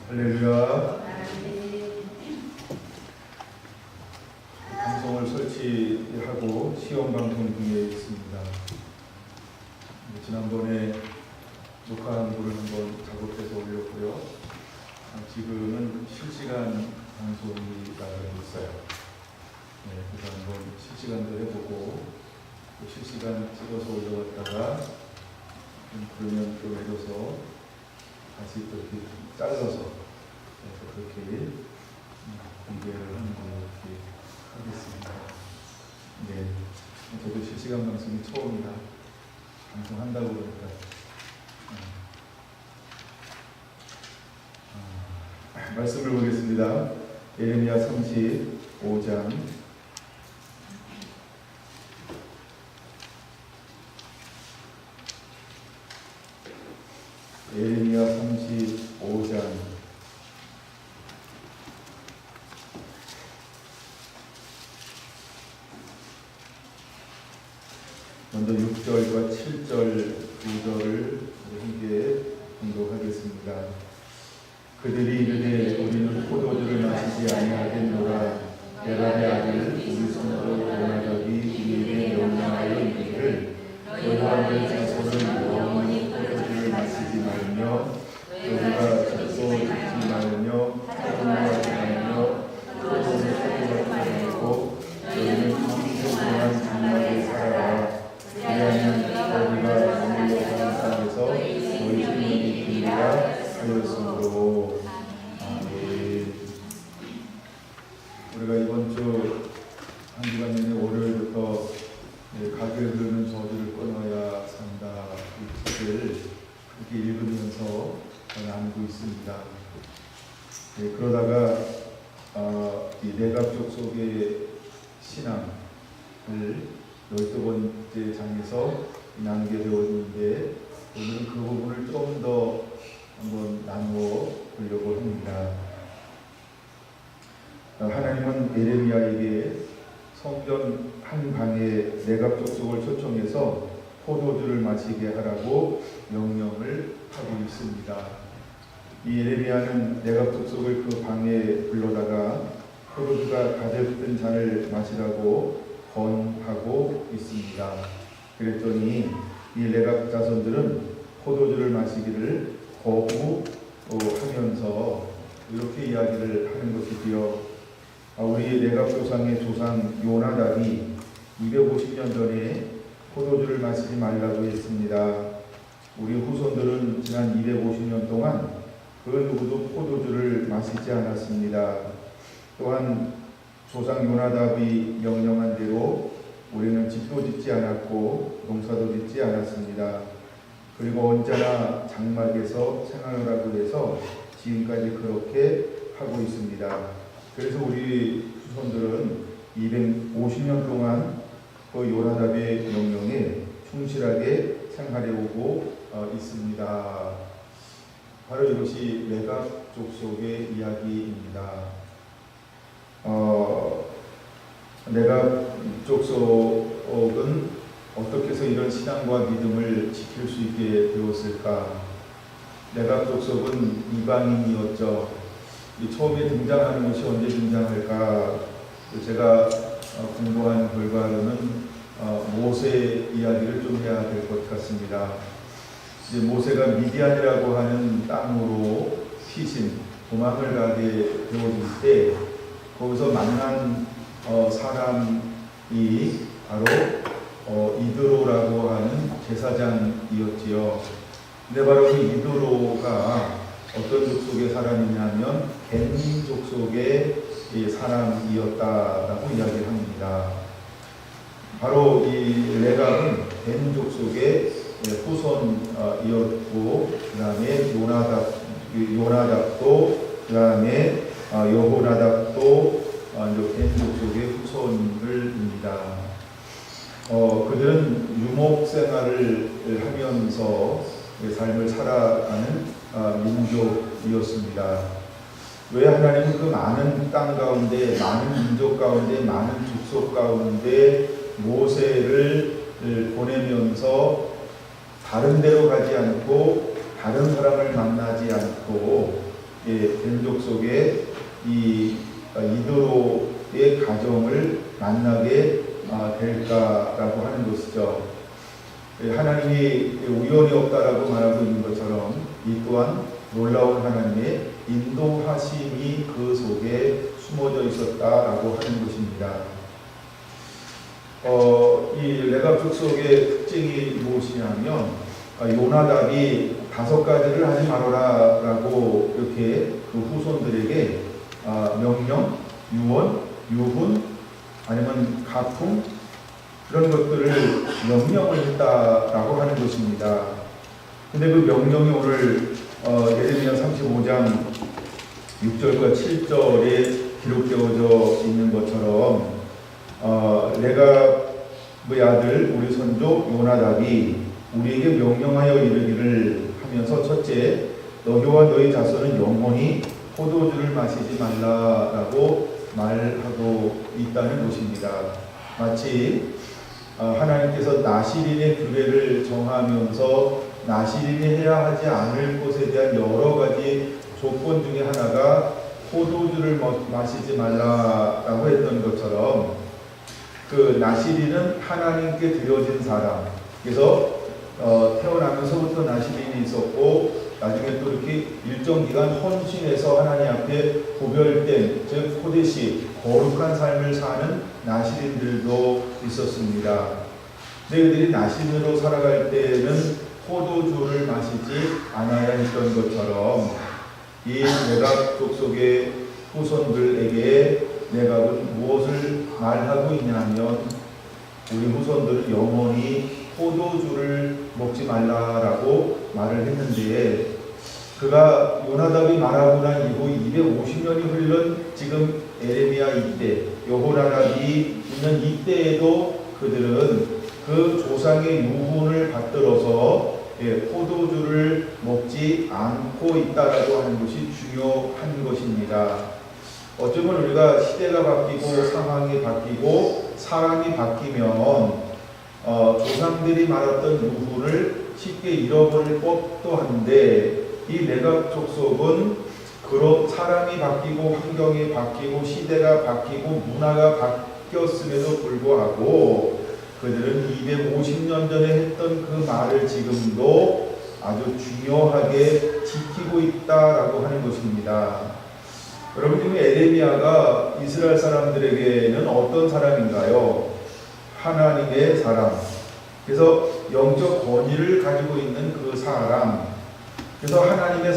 할렐루야. 방송을 설치하고 시험 방송 중에 있습니다. 지난번에 녹화한 거를 한번 작업해서 올렸고요. 지금은 실시간 방송이 나가고 있어요. 그래서 한번 실시간도 해보고 또 실시간 찍어서 올려왔다가 그러면 또 내려서 다시 또 이렇게 잘라서 그렇게 공개를 하는 걸로 이렇게 하겠습니다. 네, 저도 실시간 방송이 처음이라 방송한다고 그러니까 말씀을 보겠습니다. 예레미야 35장 예레미야 35장 먼저 6절과 7절, 9절을 함께 공독하겠습니다. 그들이 이르되 우리는 포도주를 마시지 아니하겠노라. 게랄의 아들 우리 손으로 요나답이 우리에게 명령하여 이르기를 너희와 너희 자손은 영원히 포도주를 마시지 말며 너희가 젖소 듣지 말며 포도주하지 말며 포도주를 포도하지 말고 너희는 평생 동안 장막에 살아라. 왜냐하면 너희가 머물러 사는 땅에서 너희 생명이 있으리라 하였으므로. 아멘. 우리가 이번 주 한 주간 내내 월요일부터 가게를 흐르는 저주를 끊어야 산다 이 책을 그렇게 읽으면서 나누고 있습니다. 그러다가 이 내갑족 속의 신앙을 12번째 장에서 나누게 되었는데 오늘은 그 부분을 좀 더 한번 나누어 보려고 합니다. 하나님은 예레미야에게 성전 한 방에 내갑족 속을 초청해서 포도주를 마시게 하라고 명령을 하고 있습니다. 이 예레미야는 내갑족 속을 그 방에 불러다가 포도주가 가득 든 잔을 마시라고 권하고 있습니다. 그랬더니 이 내갑 자손들은 포도주를 마시기를 거부하면서 이렇게 이야기를 하는 것이지요. 우리 내갑 조상의 조상 요나답이 250년 전에 포도주를 마시지 말라고 했습니다. 우리 후손들은 지난 250년 동안 그 누구도 포도주를 마시지 않았습니다. 또한 조상 요나답이 명령한 대로 우리는 집도 짓지 않았고 농사도 짓지 않았습니다. 그리고 언제나 장막에서 생활을 하고 해서 지금까지 그렇게 하고 있습니다. 그래서 우리 후손들은 250년 동안 그 요나답의 명령에 충실하게 생활해 오고 있습니다. 바로 이것이 내갑족 속의 이야기입니다. 내갑족 속은 어떻게 해서 이런 신앙과 믿음을 지킬 수 있게 되었을까? 내갑족 속은 이방인이었죠. 처음에 등장하는 것이 언제 등장할까? 제가 공부한 결과로는 모세 이야기를 좀 해야 될 것 같습니다. 이제 모세가 미디안이라고 하는 땅으로 피신, 도망을 가게 되어질 때 거기서 만난 사람이 바로 이드로라고 하는 제사장이었지요. 근데 바로 그 이드로가 어떤 족속의 사람이냐면 벤족 속의 사람이었다라고 이야기를 합니다. 바로 이 레갑은 벤족 속의 후손이었고 그 다음에 요나답도 그 다음에 여호나답도 벤족 속의 후손들입니다. 그들은 유목 생활을 하면서 삶을 살아가는 민족이었습니다. 왜 하나님은 그 많은 땅 가운데, 많은 민족 가운데, 많은 족속 가운데 모세를 보내면서 다른 데로 가지 않고 다른 사람을 만나지 않고 민족 속에 이도로의 가정을 만나게 될까라고 하는 것이죠. 하나님이 우연이 없다라고 말하고 있는 것처럼 이 또한 놀라운 하나님의 인도하심이 그 속에 숨어져 있었다라고 하는 것입니다. 이 레갑 족속의 특징이 무엇이냐면 요나답이 5가지를 하지 말아라라고 이렇게 그 후손들에게 명령, 유언, 유훈 아니면 가풍 그런 것들을 명령을 했다라고 하는 것입니다. 근데 그 명령이 오늘 예레미야 35장 6절과 7절에 기록되어져 있는 것처럼 레갑의 아들 우리 선조 요나답이 우리에게 명령하여 이르기를 하면서 첫째, 너희와 너희 자손은 영원히 포도주를 마시지 말라라고 말하고 있다는 것입니다. 마치 하나님께서 나시린의 규례를 정하면서 나시린이 해야 하지 않을 것에 대한 여러 가지 조건 중에 하나가 포도주를 마시지 말라라고 했던 것처럼 그 나시린은 하나님께 드려진 사람. 그래서 태어나면서부터 나시린이 있었고 나중에 또 이렇게 일정 기간 헌신해서 하나님 앞에 구별된 즉 코데시 거룩한 삶을 사는 나시린들도 있었습니다. 그들이 나시린으로 살아갈 때에는 포도주를 마시지 않아야 했던 것처럼 이 레갑 족속의 후손들에게 레갑은 무엇을 말하고 있냐면 우리 후손들은 영원히 포도주를 먹지 말라라고 말을 했는데 그가 요나답이 말하고 난 이후 250년이 흘른 지금 에레미야 이때 여호나답이 있는 이때에도 그들은 그 조상의 유훈을 받들어서 포도주를 먹지 않고 있다라고 하는 것이 중요한 것입니다. 어쩌면 우리가 시대가 바뀌고 상황이 바뀌고 사람이 바뀌면 조상들이 말했던 유훈을 쉽게 잃어버릴 법도 한데 이 레갑 족속은 그런 사람이 바뀌고 환경이 바뀌고 시대가 바뀌고 문화가 바뀌었음에도 불구하고 그들은 250년 전에 했던 그 말을 지금도 아주 중요하게 지키고 있다라고 하는 것입니다. 여러분 지금 에레미야가 이스라엘 사람들에게는 어떤 사람인가요? 하나님의 사람. 그래서 영적 권위를 가지고 있는 그 사람. 그래서 하나님의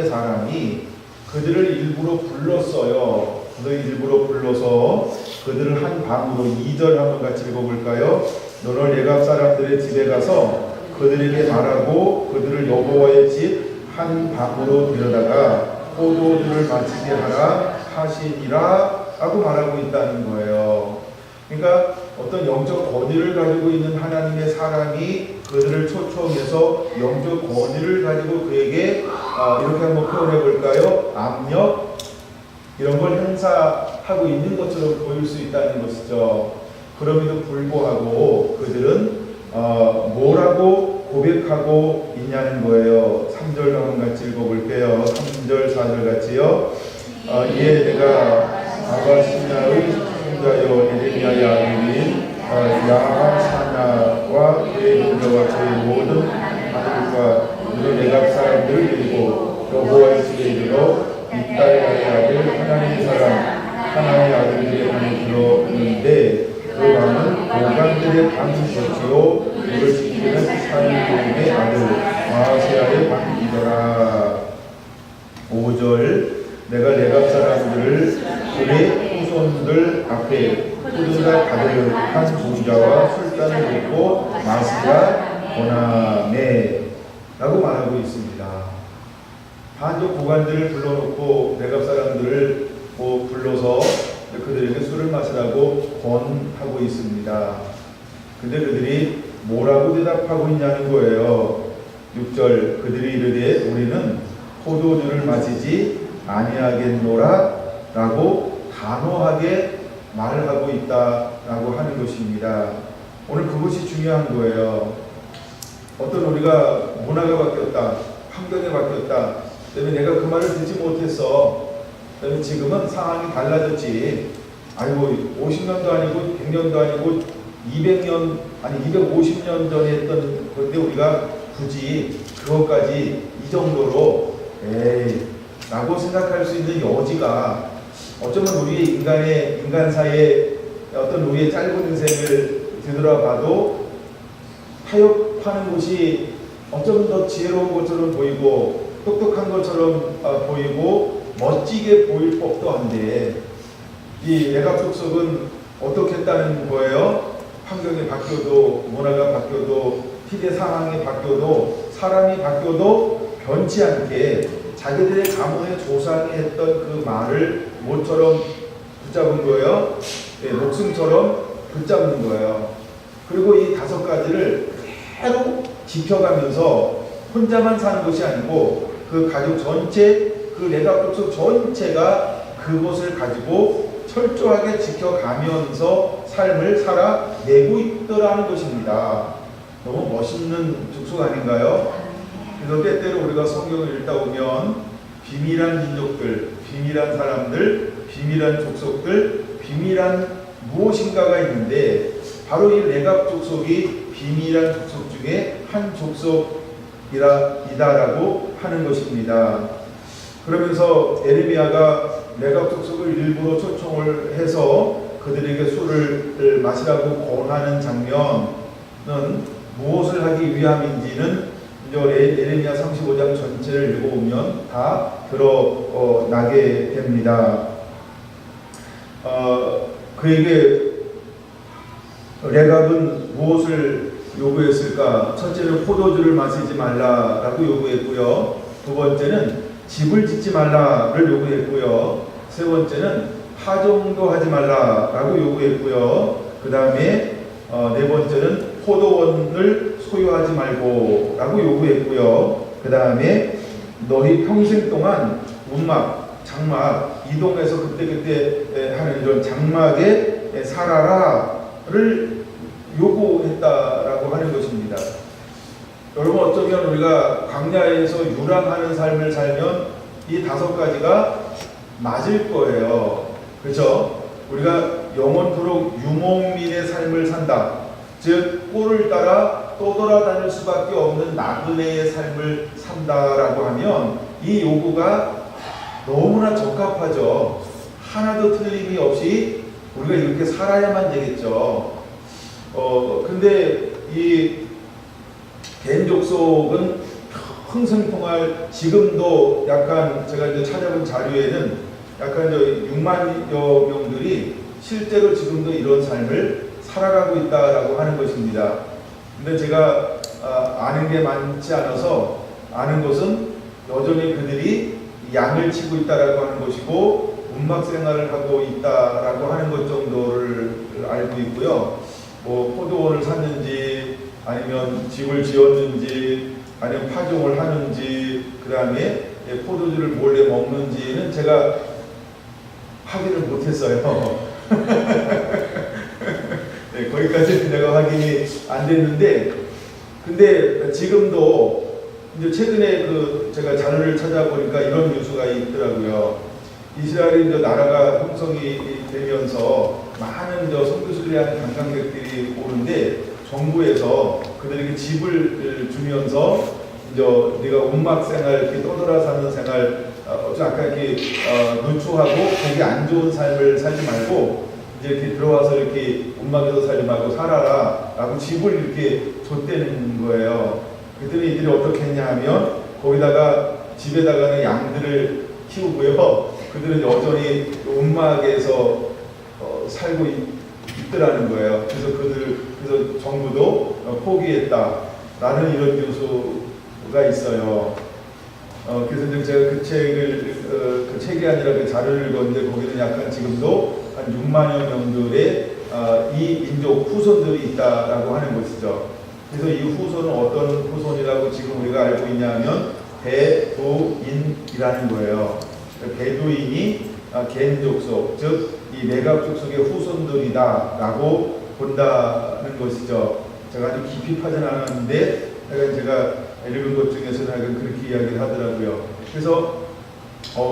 사람이 그들을 일부러 불렀어요. 그들을 일부러 불러서 그들을 한 밤으로 2절 한번 같이 읽어볼까요? 너는 레갑 사람들의 집에 가서 그들에게 말하고 그들을 여호와의 집 한 밤으로 데려다가 포도주를 마시게 하라 하시니라 라고 말하고 있다는 거예요. 그러니까 어떤 영적 권위를 가지고 있는 하나님의 사람이 그들을 초청해서 영적 권위를 가지고 그에게 이렇게 한번 표현해 볼까요? 압력 이런 걸 행사하고 있는 것처럼 보일 수 있다는 것이죠. 그럼에도 불구하고 그들은 뭐라고 고백하고 있냐는 거예요. 3절 한번 같이 읽어볼게요. 3절 4절 같이요. 이에 내가 아바시냐의 손자여 에레미야의 아들인 야하사냐와 그의 동료와 그의 모든 아들과 모든 레갑 사람들을 데리고 여호와의 집에 이르러 이따의 아들 하나님의 사람 하나의 아들들의 방에 들어오는데 그 방은 고관들의 방이었지요. 이를 지키는 사일동의 아들 마아세아의 방이더라. 5절 내가 레갑 사람들을 그의 후손들 앞에 포도주가 가득한 종자와 술잔을 놓고 마시라 권하네 라고 말하고 있습니다. 반쪽 고관들을 불러놓고 레갑 사람들을 불러서 그들에게 술을 마시라고 권하고 있습니다. 근데 그들이 뭐라고 대답하고 있냐는 거예요. 6절 그들이 이르되 우리는 포도주를 마시지 아니하겠노라 라고 단호하게 말을 하고 있다라고 하는 것입니다. 오늘 그것이 중요한 거예요. 어떤 우리가 문화가 바뀌었다, 환경이 바뀌었다, 그다음에 내가 그 말을 듣지 못했어. 그다음에 지금은 상황이 달라졌지. 아이고 50년도 아니고 100년도 아니고 200년 아니 250년 전에 했던 건데 우리가 굳이 그것까지 이 정도로 에이 라고 생각할 수 있는 여지가 어쩌면 우리 인간사의 어떤 우리의 짧은 인생을 뒤돌아봐도 타협하는 것이 어쩌면 더 지혜로운 것처럼 보이고 똑똑한 것처럼 보이고 멋지게 보일 법도 한데 이 내각 족속은 어떻게 했다는 거예요? 환경이 바뀌어도 문화가 바뀌어도 시대 상황이 바뀌어도 사람이 바뀌어도 변치 않게 자기들의 가문의 조상이 했던 그 말을 모처럼 붙잡은 거예요. 네, 목숨처럼 붙잡는 거예요. 그리고 이 5가지를 그대로 지켜가면서 혼자만 사는 것이 아니고 그 가족 전체, 그 레갑 족속 전체가 그것을 가지고 철저하게 지켜가면서 삶을 살아내고 있더라는 것입니다. 너무 멋있는 족속 아닌가요? 그래서 때때로 우리가 성경을 읽다 보면 비밀한 민족들, 비밀한 사람들, 비밀한 족속들, 비밀한 무엇인가가 있는데 바로 이 레갑 족속이 비밀한 족속 중에 한 족속이다라고 하는 것입니다. 그러면서 에레미야가 레갑 족속을 일부러 초청을 해서 그들에게 술을 마시라고 권하는 장면은 무엇을 하기 위함인지는 에레미야 35장 전체를 읽어보면 다 드러나게 됩니다. 그에게 레갑은 무엇을 요구했을까? 첫째는 포도주를 마시지 말라라고 요구했고요. 두 번째는 집을 짓지 말라를 요구했고요. 세 번째는 파종도 하지 말라라고 요구했고요. 그 다음에 네 번째는 포도원을 소유하지 말고 라고 요구했고요. 그 다음에 너희 평생 동안 움막, 장막, 이동해서 그때그때 하는 이런 장막에 살아라를 요구했다라고 하는 것입니다. 여러분 어쩌면 우리가 광야에서 유랑하는 삶을 살면 이 5가지가 맞을 거예요. 그렇죠? 우리가 영원토록 유목민의 삶을 산다. 즉 꼴을 따라 떠돌아다닐 수밖에 없는 나그네의 삶을 산다라고 하면 이 요구가 너무나 적합하죠. 하나도 틀림이 없이 우리가 이렇게 살아야만 되겠죠. 근데 이 겐족속은 흥성통할 지금도 약간 제가 이제 찾아본 자료에는 약간 6만여 명들이 실제로 지금도 이런 삶을 살아가고 있다라고 하는 것입니다. 근데 제가 아는 게 많지 않아서 아는 것은 여전히 그들이 양을 치고 있다라고 하는 것이고 운막 생활을 하고 있다라고 하는 것 정도를 알고 있고요. 뭐 포도원을 샀는지 아니면 집을 지었는지 아니면 파종을 하는지 그 다음에 포도주를 몰래 먹는지는 제가 확인을 못했어요. 네, 거기까지 내가 확인이 안 됐는데, 근데 지금도 이제 최근에 제가 자료를 찾아보니까 이런 뉴스가 있더라고요. 이스라엘이 이제 나라가 형성이 되면서 많은 선교수들이 하는 관광객들이 오는데 정부에서 그들에게 집을 주면서 이제 네가 운막 생활, 이렇게 떠돌아 사는 생활, 아까 이렇게 누추하고 보기 안 좋은 삶을 살지 말고 이제 이렇게 들어와서 이렇게 운막에서 살지 말고 살아라라고 집을 이렇게 줬다는 거예요. 그랬더니 이들이 어떻게 했냐 하면 거기다가 집에다가는 양들을 키우고요. 그들은 여전히 운막에서 살고 있더라는 거예요. 그래서 정부도 포기했다라는 이런 뉴스가 있어요. 그래서 제가 그 책이 아니라 그 자료를 읽었는데 거기는 약간 지금도 한 6만여 명들의 이 민족 후손들이 있다라고 하는 것이죠. 그래서 이 후손은 어떤 후손이라고 지금 우리가 알고 있냐면 베두인이라는 거예요. 베두인이 겐족속, 즉 이 메갑 족속의 후손들이다라고 본다는 것이죠. 제가 아주 깊이 파진 않았는데 제가 읽은 것 중에서는 그렇게 이야기를 하더라고요. 그래서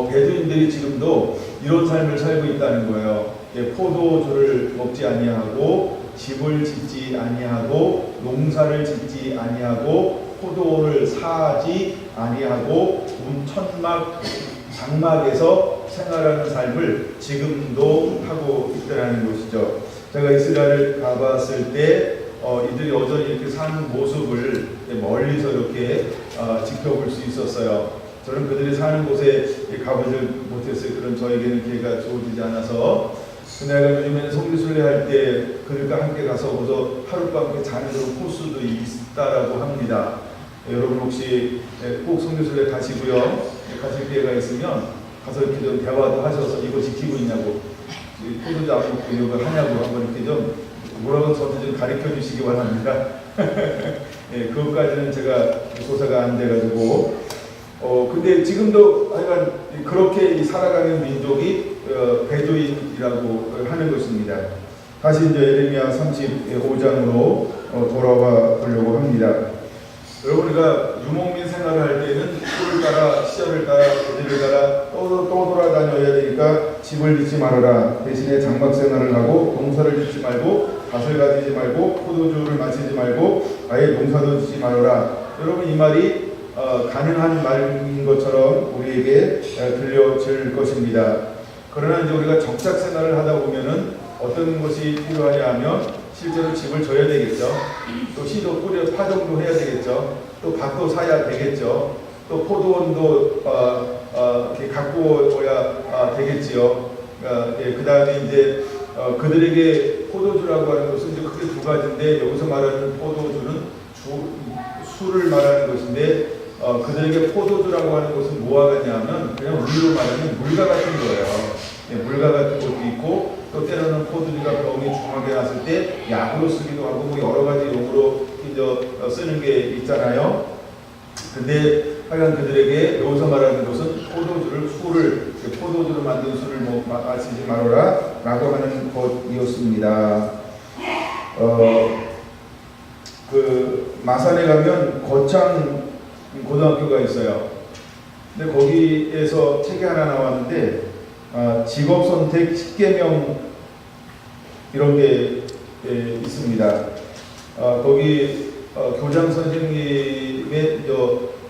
베두인들이 지금도 이런 삶을 살고 있다는 거예요. 포도주를 먹지 아니하고 집을 짓지 아니하고 농사를 짓지 아니하고 포도를 사지 아니하고 천막 장막에서 생활하는 삶을 지금도 하고 있다는 것이죠. 제가 이스라엘을 가봤을 때 이들이 여전히 이렇게 사는 모습을 멀리서 이렇게 지켜볼 수 있었어요. 저는 그들이 사는 곳에 가보지 못했어요. 그런 저에게는 기회가 주어지지 않아서. 내가 요즘에는 성지순례 할 때 그들과 함께 가서 거기서 하룻밤 자는 그런 코스도 있다라고 합니다. 여러분 혹시 꼭 성지순례 가시고요. 가실 기회가 있으면 가서 이렇게 좀 대화도 하셔서 이거 지키고 있냐고, 포도주 안 먹고 이거 하냐고 한번 이렇게 좀 뭐라고 저한테 좀 가르쳐 주시기 바랍니다. 그것까지는 제가 조사가 안 돼가지고. 근데 지금도 하여간 그렇게 살아가는 민족이 베두인이라고 하는 것입니다. 다시 이제 예레미야 35장으로 돌아와 보려고 합니다. 여러분, 우리가 유목민 생활을 할 때는 꿀을 따라 시절을 따라 계절을 따라 또 돌아다녀야 되니까 집을 짓지 말아라. 대신에 장막 생활을 하고 농사를 짓지 말고 밭을 가지지 말고 포도주를 마시지 말고 아예 농사도 짓지 말아라. 여러분, 이 말이 가능한 말인 것처럼 우리에게 들려질 것입니다. 그러나 이제 우리가 정착 생활을 하다 보면은 어떤 것이 필요하냐 하면 실제로 집을 져야 되겠죠. 또 씨도 뿌려 파종도 해야 되겠죠. 또 밭도 사야 되겠죠. 또 포도원도 이렇게 갖고 오야 되겠지요. 그 다음에 이제 그들에게 포도주라고 하는 것은 이제 크게 두 가지인데, 여기서 말하는 포도주는 술을 말하는 것인데, 그들에게 포도주라고 하는 것은 뭐와 같냐면 그냥 우리로 말하면 물과 같은 거예요. 물과 같은 것도 있고, 또 때로는 포도주가 병이 중하게 났을 때 약으로 쓰기도 하고 뭐 여러 가지 용으로 쓰는 게 있잖아요. 근데 하여간 그들에게 여기서 말하는 것은 술을 포도주로 만든 술을 마시지 말아라 라고 하는 것이었습니다. 그 마산에 가면 거창 고등학교가 있어요. 근데 거기에서 책이 하나 나왔는데 직업선택 10계명 이런 게 있습니다. 거기 교장 선생님의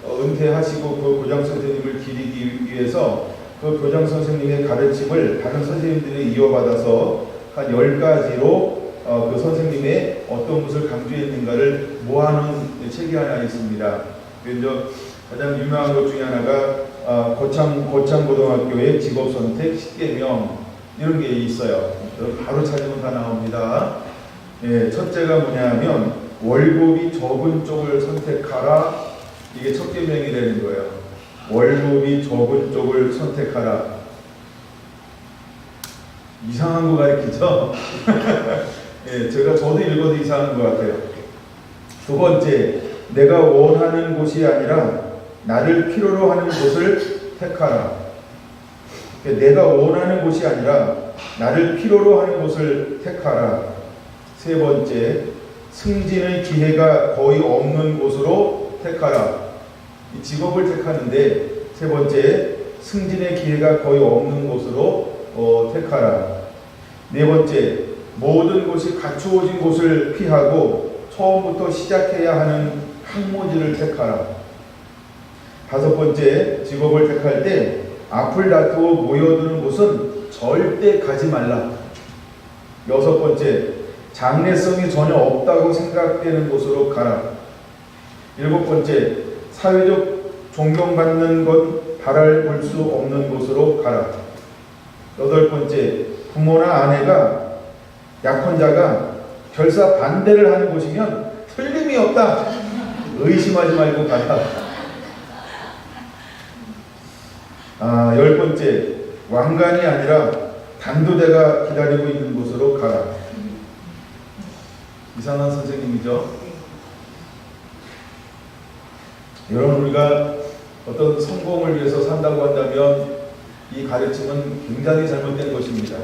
은퇴하시고 그 교장 선생님을 기리기 위해서 그 교장 선생님의 가르침을 다른 선생님들이 이어받아서 한 10가지로 그 선생님의 어떤 것을 강조했는가를 모아놓은 책이 하나 있습니다. 그래서 가장 유명한 것 중에 하나가 고창고등학교의 직업선택 10계명 이런 게 있어요. 바로 찾으면 다 나옵니다. 첫째가 뭐냐면 월급이 적은 쪽을 선택하라. 이게 첫 계명이 되는 거예요. 월급이 적은 쪽을 선택하라. 이상한 거 가르치죠? 저도 읽어도 이상한 것 같아요. 두 번째, 내가 원하는 곳이 아니라 나를 필요로 하는 곳을 택하라. 내가 원하는 곳이 아니라 나를 필요로 하는 곳을 택하라. 세 번째, 승진의 기회가 거의 없는 곳으로 택하라. 이 직업을 택하는데 세 번째, 승진의 기회가 거의 없는 곳으로 택하라. 네 번째, 모든 곳이 갖추어진 곳을 피하고 처음부터 시작해야 하는 항모지를 택하라. 다섯 번째, 직업을 택할 때 앞을 다투어 모여드는 곳은 절대 가지 말라. 여섯 번째, 장래성이 전혀 없다고 생각되는 곳으로 가라. 일곱 번째, 사회적 존경받는 것 바랄 수 없는 곳으로 가라. 여덟 번째, 부모나 아내가 약혼자가 결사 반대를 하는 곳이면 틀림이 없다. 의심하지 말고 가라. 열 번째, 왕관이 아니라 단두대가 기다리고 있는 곳으로 가라. 이상한 선생님이죠. 여러분, 우리가 어떤 성공을 위해서 산다고 한다면 이 가르침은 굉장히 잘못된 것입니다.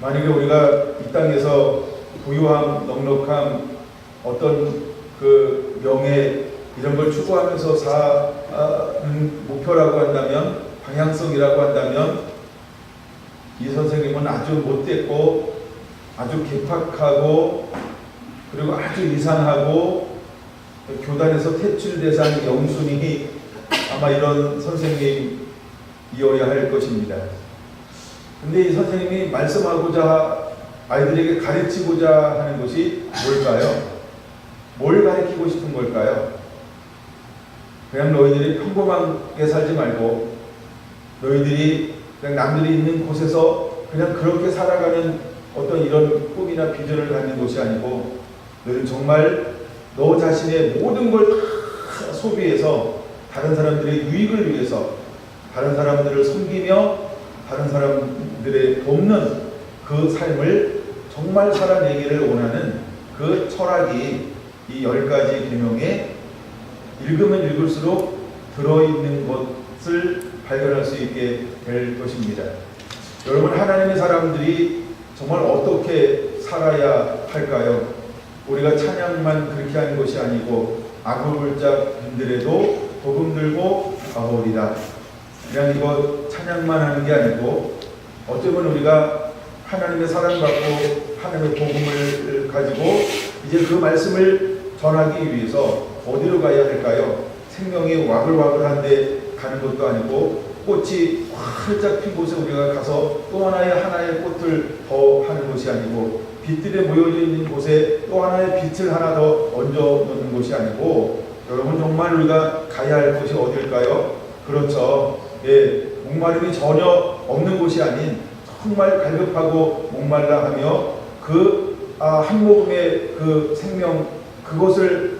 만약에 우리가 이 땅에서 부유함, 넉넉함, 어떤 그 명예 이런 걸 추구하면서 목표라고 한다면, 방향성이라고 한다면 이 선생님은 아주 못됐고 아주 개팍하고 그리고 아주 이상하고 교단에서 퇴출 대상 영순이 아마 이런 선생님이어야 할 것입니다. 근데 이 선생님이 말씀하고자 아이들에게 가르치고자 하는 것이 뭘까요? 뭘 가르치고 싶은 걸까요? 그냥 너희들이 평범하게 살지 말고 너희들이 그냥 남들이 있는 곳에서 그냥 그렇게 살아가는 어떤 이런 꿈이나 비전을 갖는 것이 아니고 너희는 정말 너 자신의 모든 걸 다 소비해서 다른 사람들의 유익을 위해서 다른 사람들을 섬기며 다른 사람들의 돕는 그 삶을 정말 살아내기를 원하는 그 철학이 이 10가지 계명에 읽으면 읽을수록 들어있는 것을 발견할 수 있게 될 것입니다. 여러분, 하나님의 사람들이 정말 어떻게 살아야 할까요? 우리가 찬양만 그렇게 하는 것이 아니고 아굴골짝 빈들에도 복음 들고 가보리다. 그냥 이거 찬양만 하는 게 아니고 어쩌면 우리가 하나님의 사랑받고 하나님의 복음을 가지고 이제 그 말씀을 전하기 위해서 어디로 가야 할까요? 생명이 와글와글한데 가는 것도 아니고 꽃이 활짝 핀 곳에 우리가 가서 또 하나의 꽃을 더 하는 것이 아니고 빛들에 모여져 있는 곳에 또 하나의 빛을 하나 더 얹어 놓는 것이 아니고 여러분, 정말 우리가 가야 할 곳이 어딜까요? 그렇죠. 예, 목마름이 전혀 없는 곳이 아닌 정말 갈급하고 목말라 하며 한 모금의 그 생명 그것을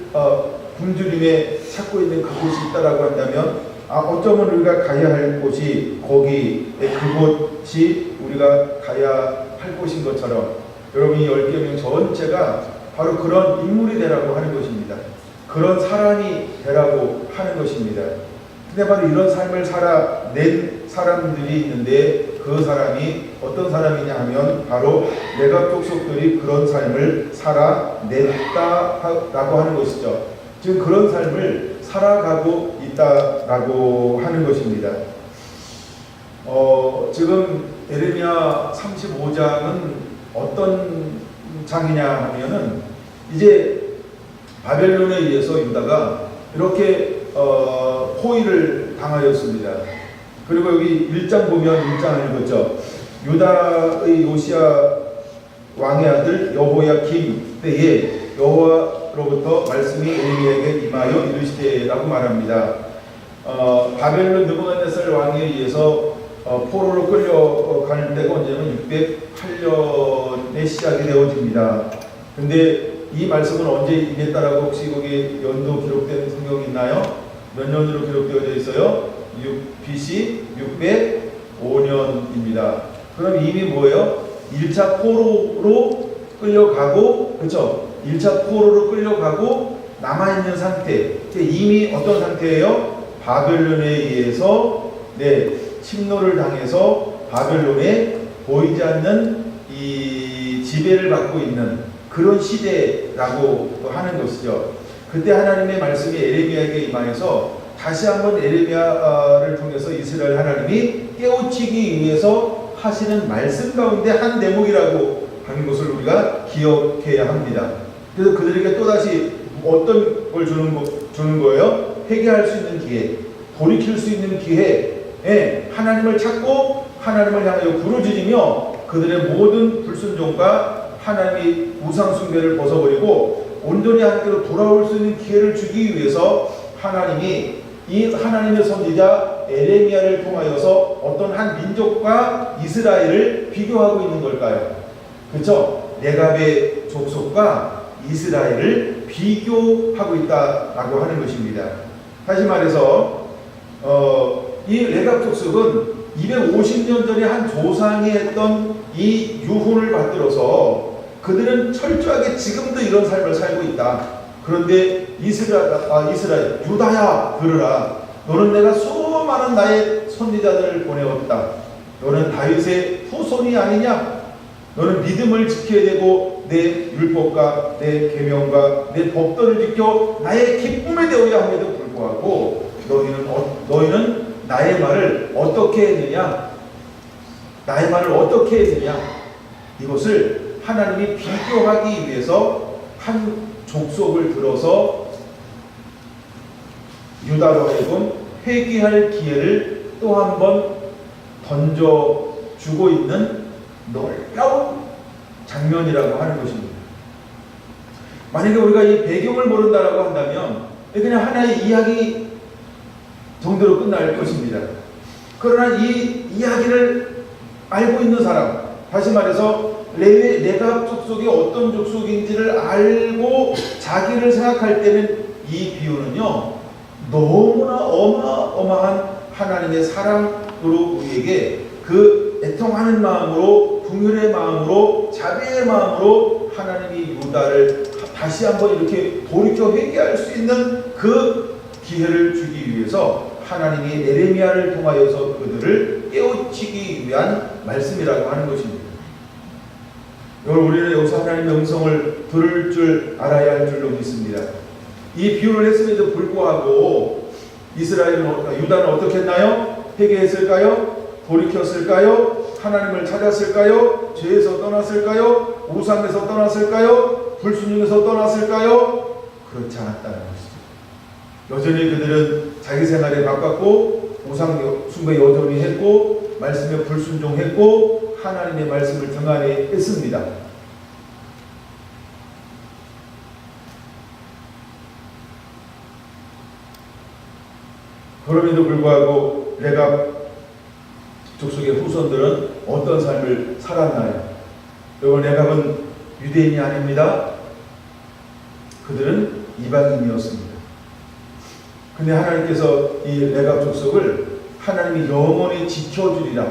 굶주림에 찾고 있는 그곳이 있다라고 한다면 어쩌면 우리가 가야 할 곳이 그곳이 우리가 가야 할 곳인 것처럼 여러분, 이 10계명 전체가 바로 그런 인물이 되라고 하는 것입니다. 그런 사람이 되라고 하는 것입니다. 근데 바로 이런 삶을 살아낸 사람들이 있는데 그 사람이 어떤 사람이냐 하면 바로 내각 족속들이 그런 삶을 살아냈다라고 하는 것이죠. 지금 그런 삶을 살아가고 있다라고 하는 것입니다. 지금 예레미야 35장은 어떤 장이냐 하면은 이제 바벨론에 의해서 유다가 이렇게 포위를 당하였습니다. 그리고 여기 1장 보면 1장을 읽었죠. 유다의 요시야 왕의 아들 여호야김 때에 여호와로부터 말씀이 에레미야에게 임하여 이르시되라고 말합니다. 바벨론 느부갓네살 왕에 의해서 포로로 끌려갈 때가 언제냐면 608년에 시작이 되어집니다. 근데 이 말씀은 언제 임했다라고 혹시 거기 연도 기록된 성경이 있나요? 몇 년으로 기록되어져 있어요? BC 605년입니다. 그럼 이미 뭐예요? 1차 포로로 끌려가고, 그렇죠? 1차 포로로 끌려가고 남아있는 상태. 이미 어떤 상태예요? 바벨론에 의해서 침노를 당해서 바벨론에 보이지 않는 이 지배를 받고 있는 그런 시대라고 하는 것이죠. 그때 하나님의 말씀이 에레미야에게 임하여서 다시 한번 에레미야를 통해서 이스라엘 하나님이 깨우치기 위해서 하시는 말씀 가운데 한 대목이라고 하는 것을 우리가 기억해야 합니다. 그래서 그들에게 또다시 어떤 걸 주는 거예요? 회개할 수 있는 기회, 돌이킬 수 있는 기회, 하나님을 찾고 하나님을 향하여 부르짖으며 그들의 모든 불순종과 하나님의 우상 숭배를 벗어버리고 온전히 하나님께로 돌아올 수 있는 기회를 주기 위해서 하나님이 이 하나님의 선지자 에레미야를 통하여서 어떤 한 민족과 이스라엘을 비교하고 있는 걸까요? 그렇죠? 네갑의 족속과 이스라엘을 비교하고 있다라고 하는 것입니다. 다시 말해서 이 네갑 족속은 250년 전에 한 조상이 했던 이 유훈을 받들어서 그들은 철저하게 지금도 이런 삶을 살고 있다. 그런데 이스라엘 유다야 들으라. 너는 내가 수많은 나의 선지자들을 보내었다. 너는 다윗의 후손이 아니냐? 너는 믿음을 지켜야 되고 내 율법과 내 계명과 내 법도를 지켜 나의 기쁨이 되어야 함에도 불구하고 너희는 나의 말을 어떻게 했느냐? 나의 말을 어떻게 했느냐? 이것을 하나님이 비교하기 위해서 한 족속을 들어서 유다로 하여금 회개할 기회를 또 한 번 던져주고 있는 놀라운 장면이라고 하는 것입니다. 만약에 우리가 이 배경을 모른다라고 한다면 그냥 하나의 이야기 정도로 끝날 것입니다. 그러나 이 이야기를 알고 있는 사람, 다시 말해서 레가 족속이 어떤 족속인지를 알고 자기를 생각할 때는 이 비유는요 너무나 어마어마한 하나님의 사랑으로 우리에게 그 애통하는 마음으로, 긍휼의 마음으로, 자비의 마음으로 하나님이 유다를 다시 한번 이렇게 돌이켜 회개할 수 있는 그 기회를 주기 위해서 하나님이 에레미야를 통하여서 그들을 깨우치기 위한 말씀이라고 하는 것입니다. 여러분, 우리는 여기서 하나님의 음성을 들을 줄 알아야 할 줄로 믿습니다. 이 비유를 했음에도 불구하고 유다는 어떻게 했나요? 회개했을까요? 돌이켰을까요? 하나님을 찾았을까요? 죄에서 떠났을까요? 우상에서 떠났을까요? 불순종에서 떠났을까요? 그렇지 않았다는 것이죠. 여전히 그들은 자기 생활에 바꿨고 우상 숭배 여전히 했고 말씀에 불순종했고 하나님의 말씀을 등한히 했습니다. 그럼에도 불구하고 레갑 족속의 후손들은 어떤 삶을 살았나요? 여러분, 레갑은 유대인이 아닙니다. 그들은 이방인이었습니다. 근데 하나님께서 이 레갑 족속을 하나님이 영원히 지켜주리라,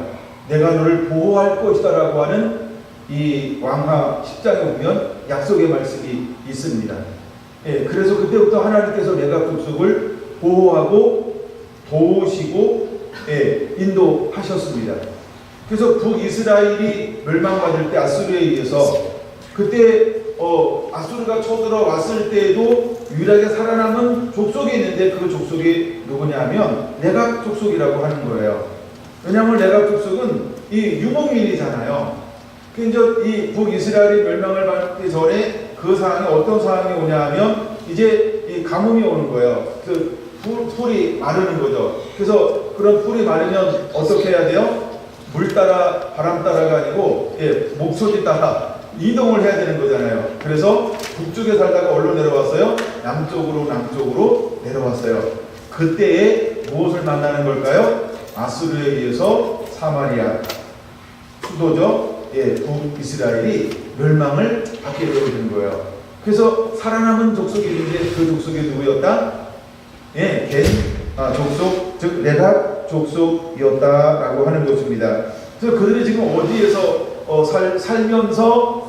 내가 너를 보호할 것이다 라고 하는 이 왕하 10장에 보면 약속의 말씀이 있습니다. 예, 그래서 그때부터 하나님께서 레갑 족속을 보호하고 도우시고 인도하셨습니다. 그래서 북이스라엘이 멸망받을 때 아수르에 의해서 그때 아수르가 쳐들어왔을 때에도 유일하게 살아남은 족속이 있는데 그 족속이 누구냐면 레갑 족속이라고 하는 거예요. 왜냐하면 레갑 족속은 이 유목민이잖아요. 이제 이 북이스라엘이 멸망을 받기 전에 그 상황이 어떤 상황이 오냐 하면 이제 이 가뭄이 오는 거예요. 풀이 마르는 거죠. 그래서 그런 풀이 마르면 어떻게 해야 돼요? 물 따라 바람 따라가 아니고 목소리 따라 이동을 해야 되는 거잖아요. 그래서 북쪽에 살다가 어디로 내려왔어요? 남쪽으로 내려왔어요. 그때에 무엇을 만나는 걸까요? 아수르에 의해서 사마리아 수도죠. 북이스라엘이 멸망을 받게 되는 거예요. 그래서 살아남은 족속이 있는데 그 족속이 누구였다? 족속, 즉 레갑 족속이었다라고 하는 것입니다. 그래서 그들이 지금 어디에서 살면서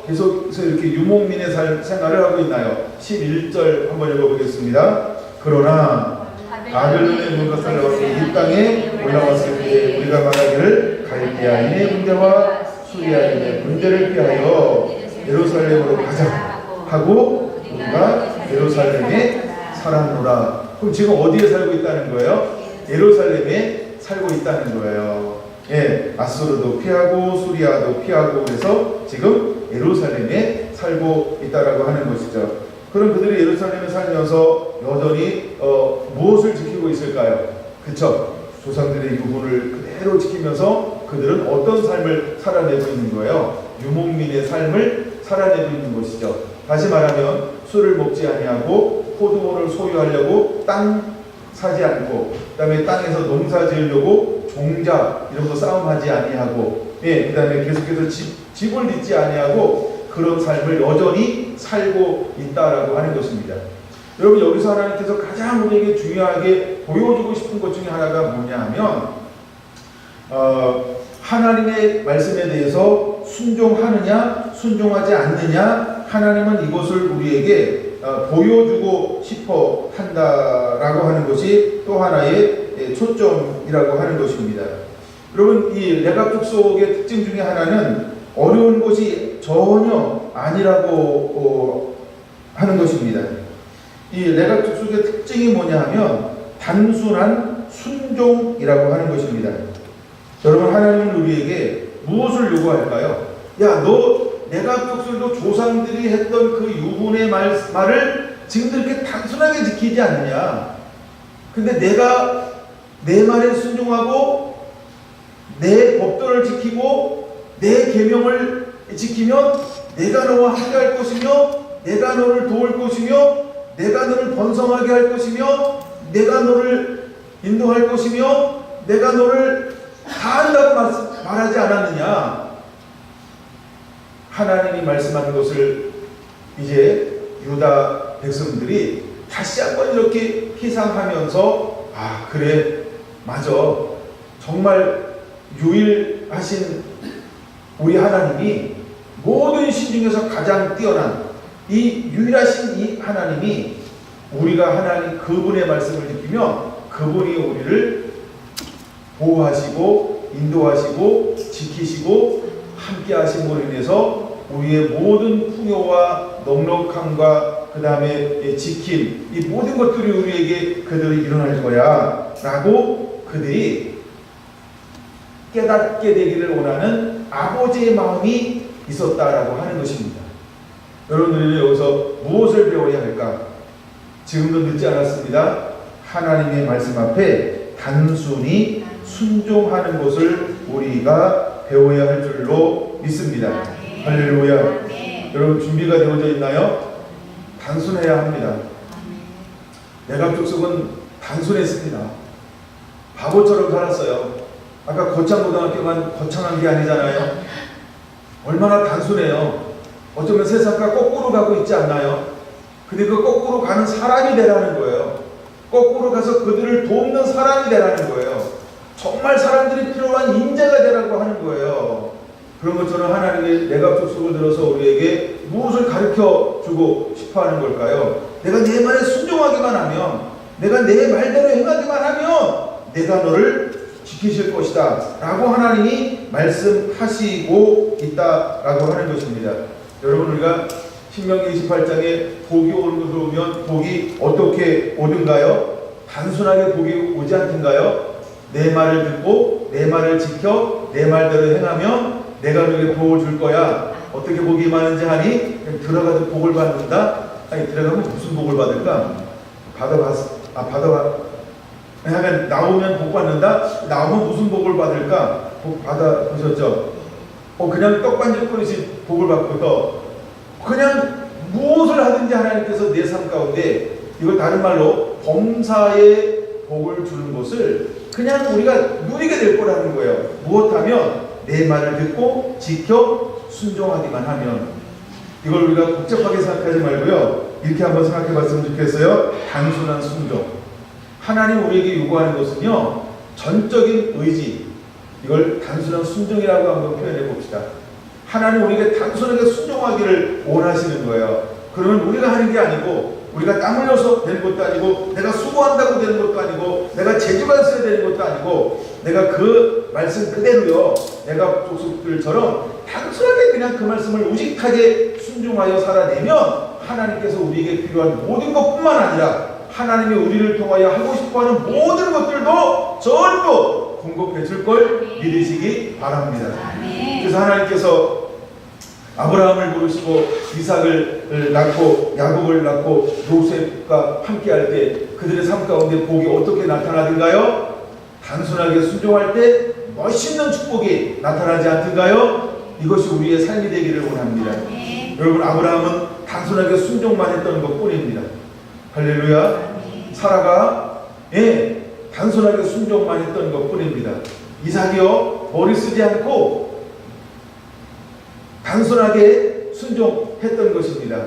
계속해서 이렇게 유목민의 생활을 하고 있나요? 11절 한번 읽어보겠습니다. 그러나 바벨론의 문것을 이 땅에 올라왔을 때 우리가 말하기를 갈대아인의 군대와 수리아인의 군대를 피하여 예루살렘으로 가자 하고 우리가 예루살렘에 살았노라. 그럼 지금 어디에 살고 있다는 거예요? 예루살렘에 살고 있다는 거예요. 아수르도 피하고 수리아도 피하고 그래서 지금 예루살렘에 살고 있다라고 하는 것이죠. 그럼 그들이 예루살렘에 살면서 여전히 무엇을 지키고 있을까요? 그쵸? 조상들의 유분을 그대로 지키면서 그들은 어떤 삶을 살아내고 있는 거예요? 유목민의 삶을 살아내고 있는 것이죠. 다시 말하면 술을 먹지 아니하고 포도원을 소유하려고 땅 사지 않고, 그 다음에 땅에서 농사 지으려고 종자 이런 거 싸움하지 아니하고, 그 다음에 계속해서 집을 짓지 아니하고 그런 삶을 여전히 살고 있다라고 하는 것입니다. 여러분, 여기서 하나님께서 가장 우리에게 중요하게 보여주고 싶은 것 중에 하나가 뭐냐 하면 하나님의 말씀에 대해서 순종하느냐 순종하지 않느냐, 하나님은 이것을 우리에게 보여주고 싶어 한다라고 하는 것이 또 하나의 초점이라고 하는 것입니다. 여러분, 이 레갑 족속의 특징 중에 하나는 어려운 것이 전혀 아니라고 하는 것입니다. 이 레각 족속의 특징이 뭐냐 하면 단순한 순종이라고 하는 것입니다. 여러분, 하나님은 우리에게 무엇을 요구할까요? 야, 너 레각 족속도 조상들이 했던 그 유분의 말을 지금도 이렇게 단순하게 지키지 않느냐. 근데 내가 내 말에 순종하고 내 법도를 지키고 내 계명을 지키면 내가 너와 함께할 것이며 내가 너를 도울 것이며 내가 너를 번성하게 할 것이며 내가 너를 인도할 것이며 내가 너를 다 한다고 말하지 않았느냐. 하나님이 말씀한 것을 이제 유다 백성들이 다시 한번 이렇게 회상하면서 아, 그래, 맞아, 정말 유일하신 우리 하나님이 모든 신 중에서 가장 뛰어난 이 유일하신 이 하나님이 우리가 하나님 그분의 말씀을 지키면 그분이 우리를 보호하시고 인도하시고 지키시고 함께 하심으로 인해서 우리의 모든 풍요와 넉넉함과 그 다음에 지킴, 이 모든 것들이 우리에게 그들이 일어날 거야 라고 그들이 깨닫게 되기를 원하는 아버지의 마음이 있었다라고 하는 것입니다. 여러분들이 여기서 무엇을 배워야 할까? 지금도 늦지 않았습니다. 하나님의 말씀 앞에 단순히 순종하는 것을 우리가 배워야 할 줄로 믿습니다. 할렐루야. 여러분, 준비가 되어져 있나요? 단순해야 합니다. 레각 족속은 단순했습니다. 바보처럼 살았어요. 아까 거창고등학교만 거창한 게 아니잖아요. 얼마나 단순해요. 어쩌면 세상과 거꾸로 가고 있지 않나요? 근데 그 거꾸로 가는 사람이 되라는 거예요. 거꾸로 가서 그들을 돕는 사람이 되라는 거예요. 정말 사람들이 필요한 인재가 되라고 하는 거예요. 그런 것처럼 하나님의 레각 족속을 들어서 우리에게 무엇을 가르쳐 주고 싶어 하는 걸까요? 내가 내 말에 순종하기만 하면, 내가 내 말대로 행하기만 하면 내가 너를 지키실 것이다 라고 하나님이 말씀하시고 있다라고 하는 것입니다. 여러분, 우리가 신명기 28장에 복이 오는 것을 보면 복이 어떻게 오든가요? 단순하게 복이 오지 않던가요? 내 말을 듣고 내 말을 지켜 내 말대로 행하면 내가 너에게 복을 줄 거야. 어떻게 복이 많은지 하니? 들어가서 복을 받는다? 아니, 들어가면 무슨 복을 받을까? 하면 나오면 복 받는다? 나오면 무슨 복을 받을까? 복 받아보셨죠? 그냥 떡반죽 그릇이 복을 받고서 그냥 무엇을 하든지 하나님께서 내 삶 가운데, 이걸 다른 말로 범사의 복을 주는 것을 그냥 우리가 누리게 될 거라는 거예요. 무엇하면? 내 말을 듣고 지켜 순종하기만 하면. 이걸 우리가 복잡하게 생각하지 말고요, 이렇게 한번 생각해 봤으면 좋겠어요. 단순한 순종. 하나님 우리에게 요구하는 것은요, 전적인 의지, 이걸 단순한 순종이라고 한번 표현해 봅시다. 하나님 우리에게 단순하게 순종하기를 원하시는 거예요. 그러면 우리가 하는 게 아니고, 우리가 땀 흘려서 되는 것도 아니고, 내가 수고한다고 되는 것도 아니고, 내가 재주가 있어야 되는 것도 아니고, 내가 그 말씀 그대로요, 내가 족속들처럼 단순하게 그냥 그 말씀을 우직하게 순종하여 살아내면 하나님께서 우리에게 필요한 모든 것뿐만 아니라 하나님이 우리를 통하여 하고 싶어하는 모든 것들도 전부 공급해 줄 걸 믿으시기 바랍니다. 그래서 하나님께서 아브라함을 부르시고 이삭을 낳고 야곱을 낳고 요셉과 함께할 때 그들의 삶 가운데 복이 어떻게 나타나던가요? 단순하게 순종할 때 멋있는 축복이 나타나지 않던가요? 이것이 우리의 삶이 되기를 원합니다. 여러분, 아브라함은 단순하게 순종만 했던 것 뿐입니다. 할렐루야. 사라가 단순하게 순종만 했던 것 뿐입니다. 이삭이요, 머리 쓰지 않고 단순하게 순종했던 것입니다.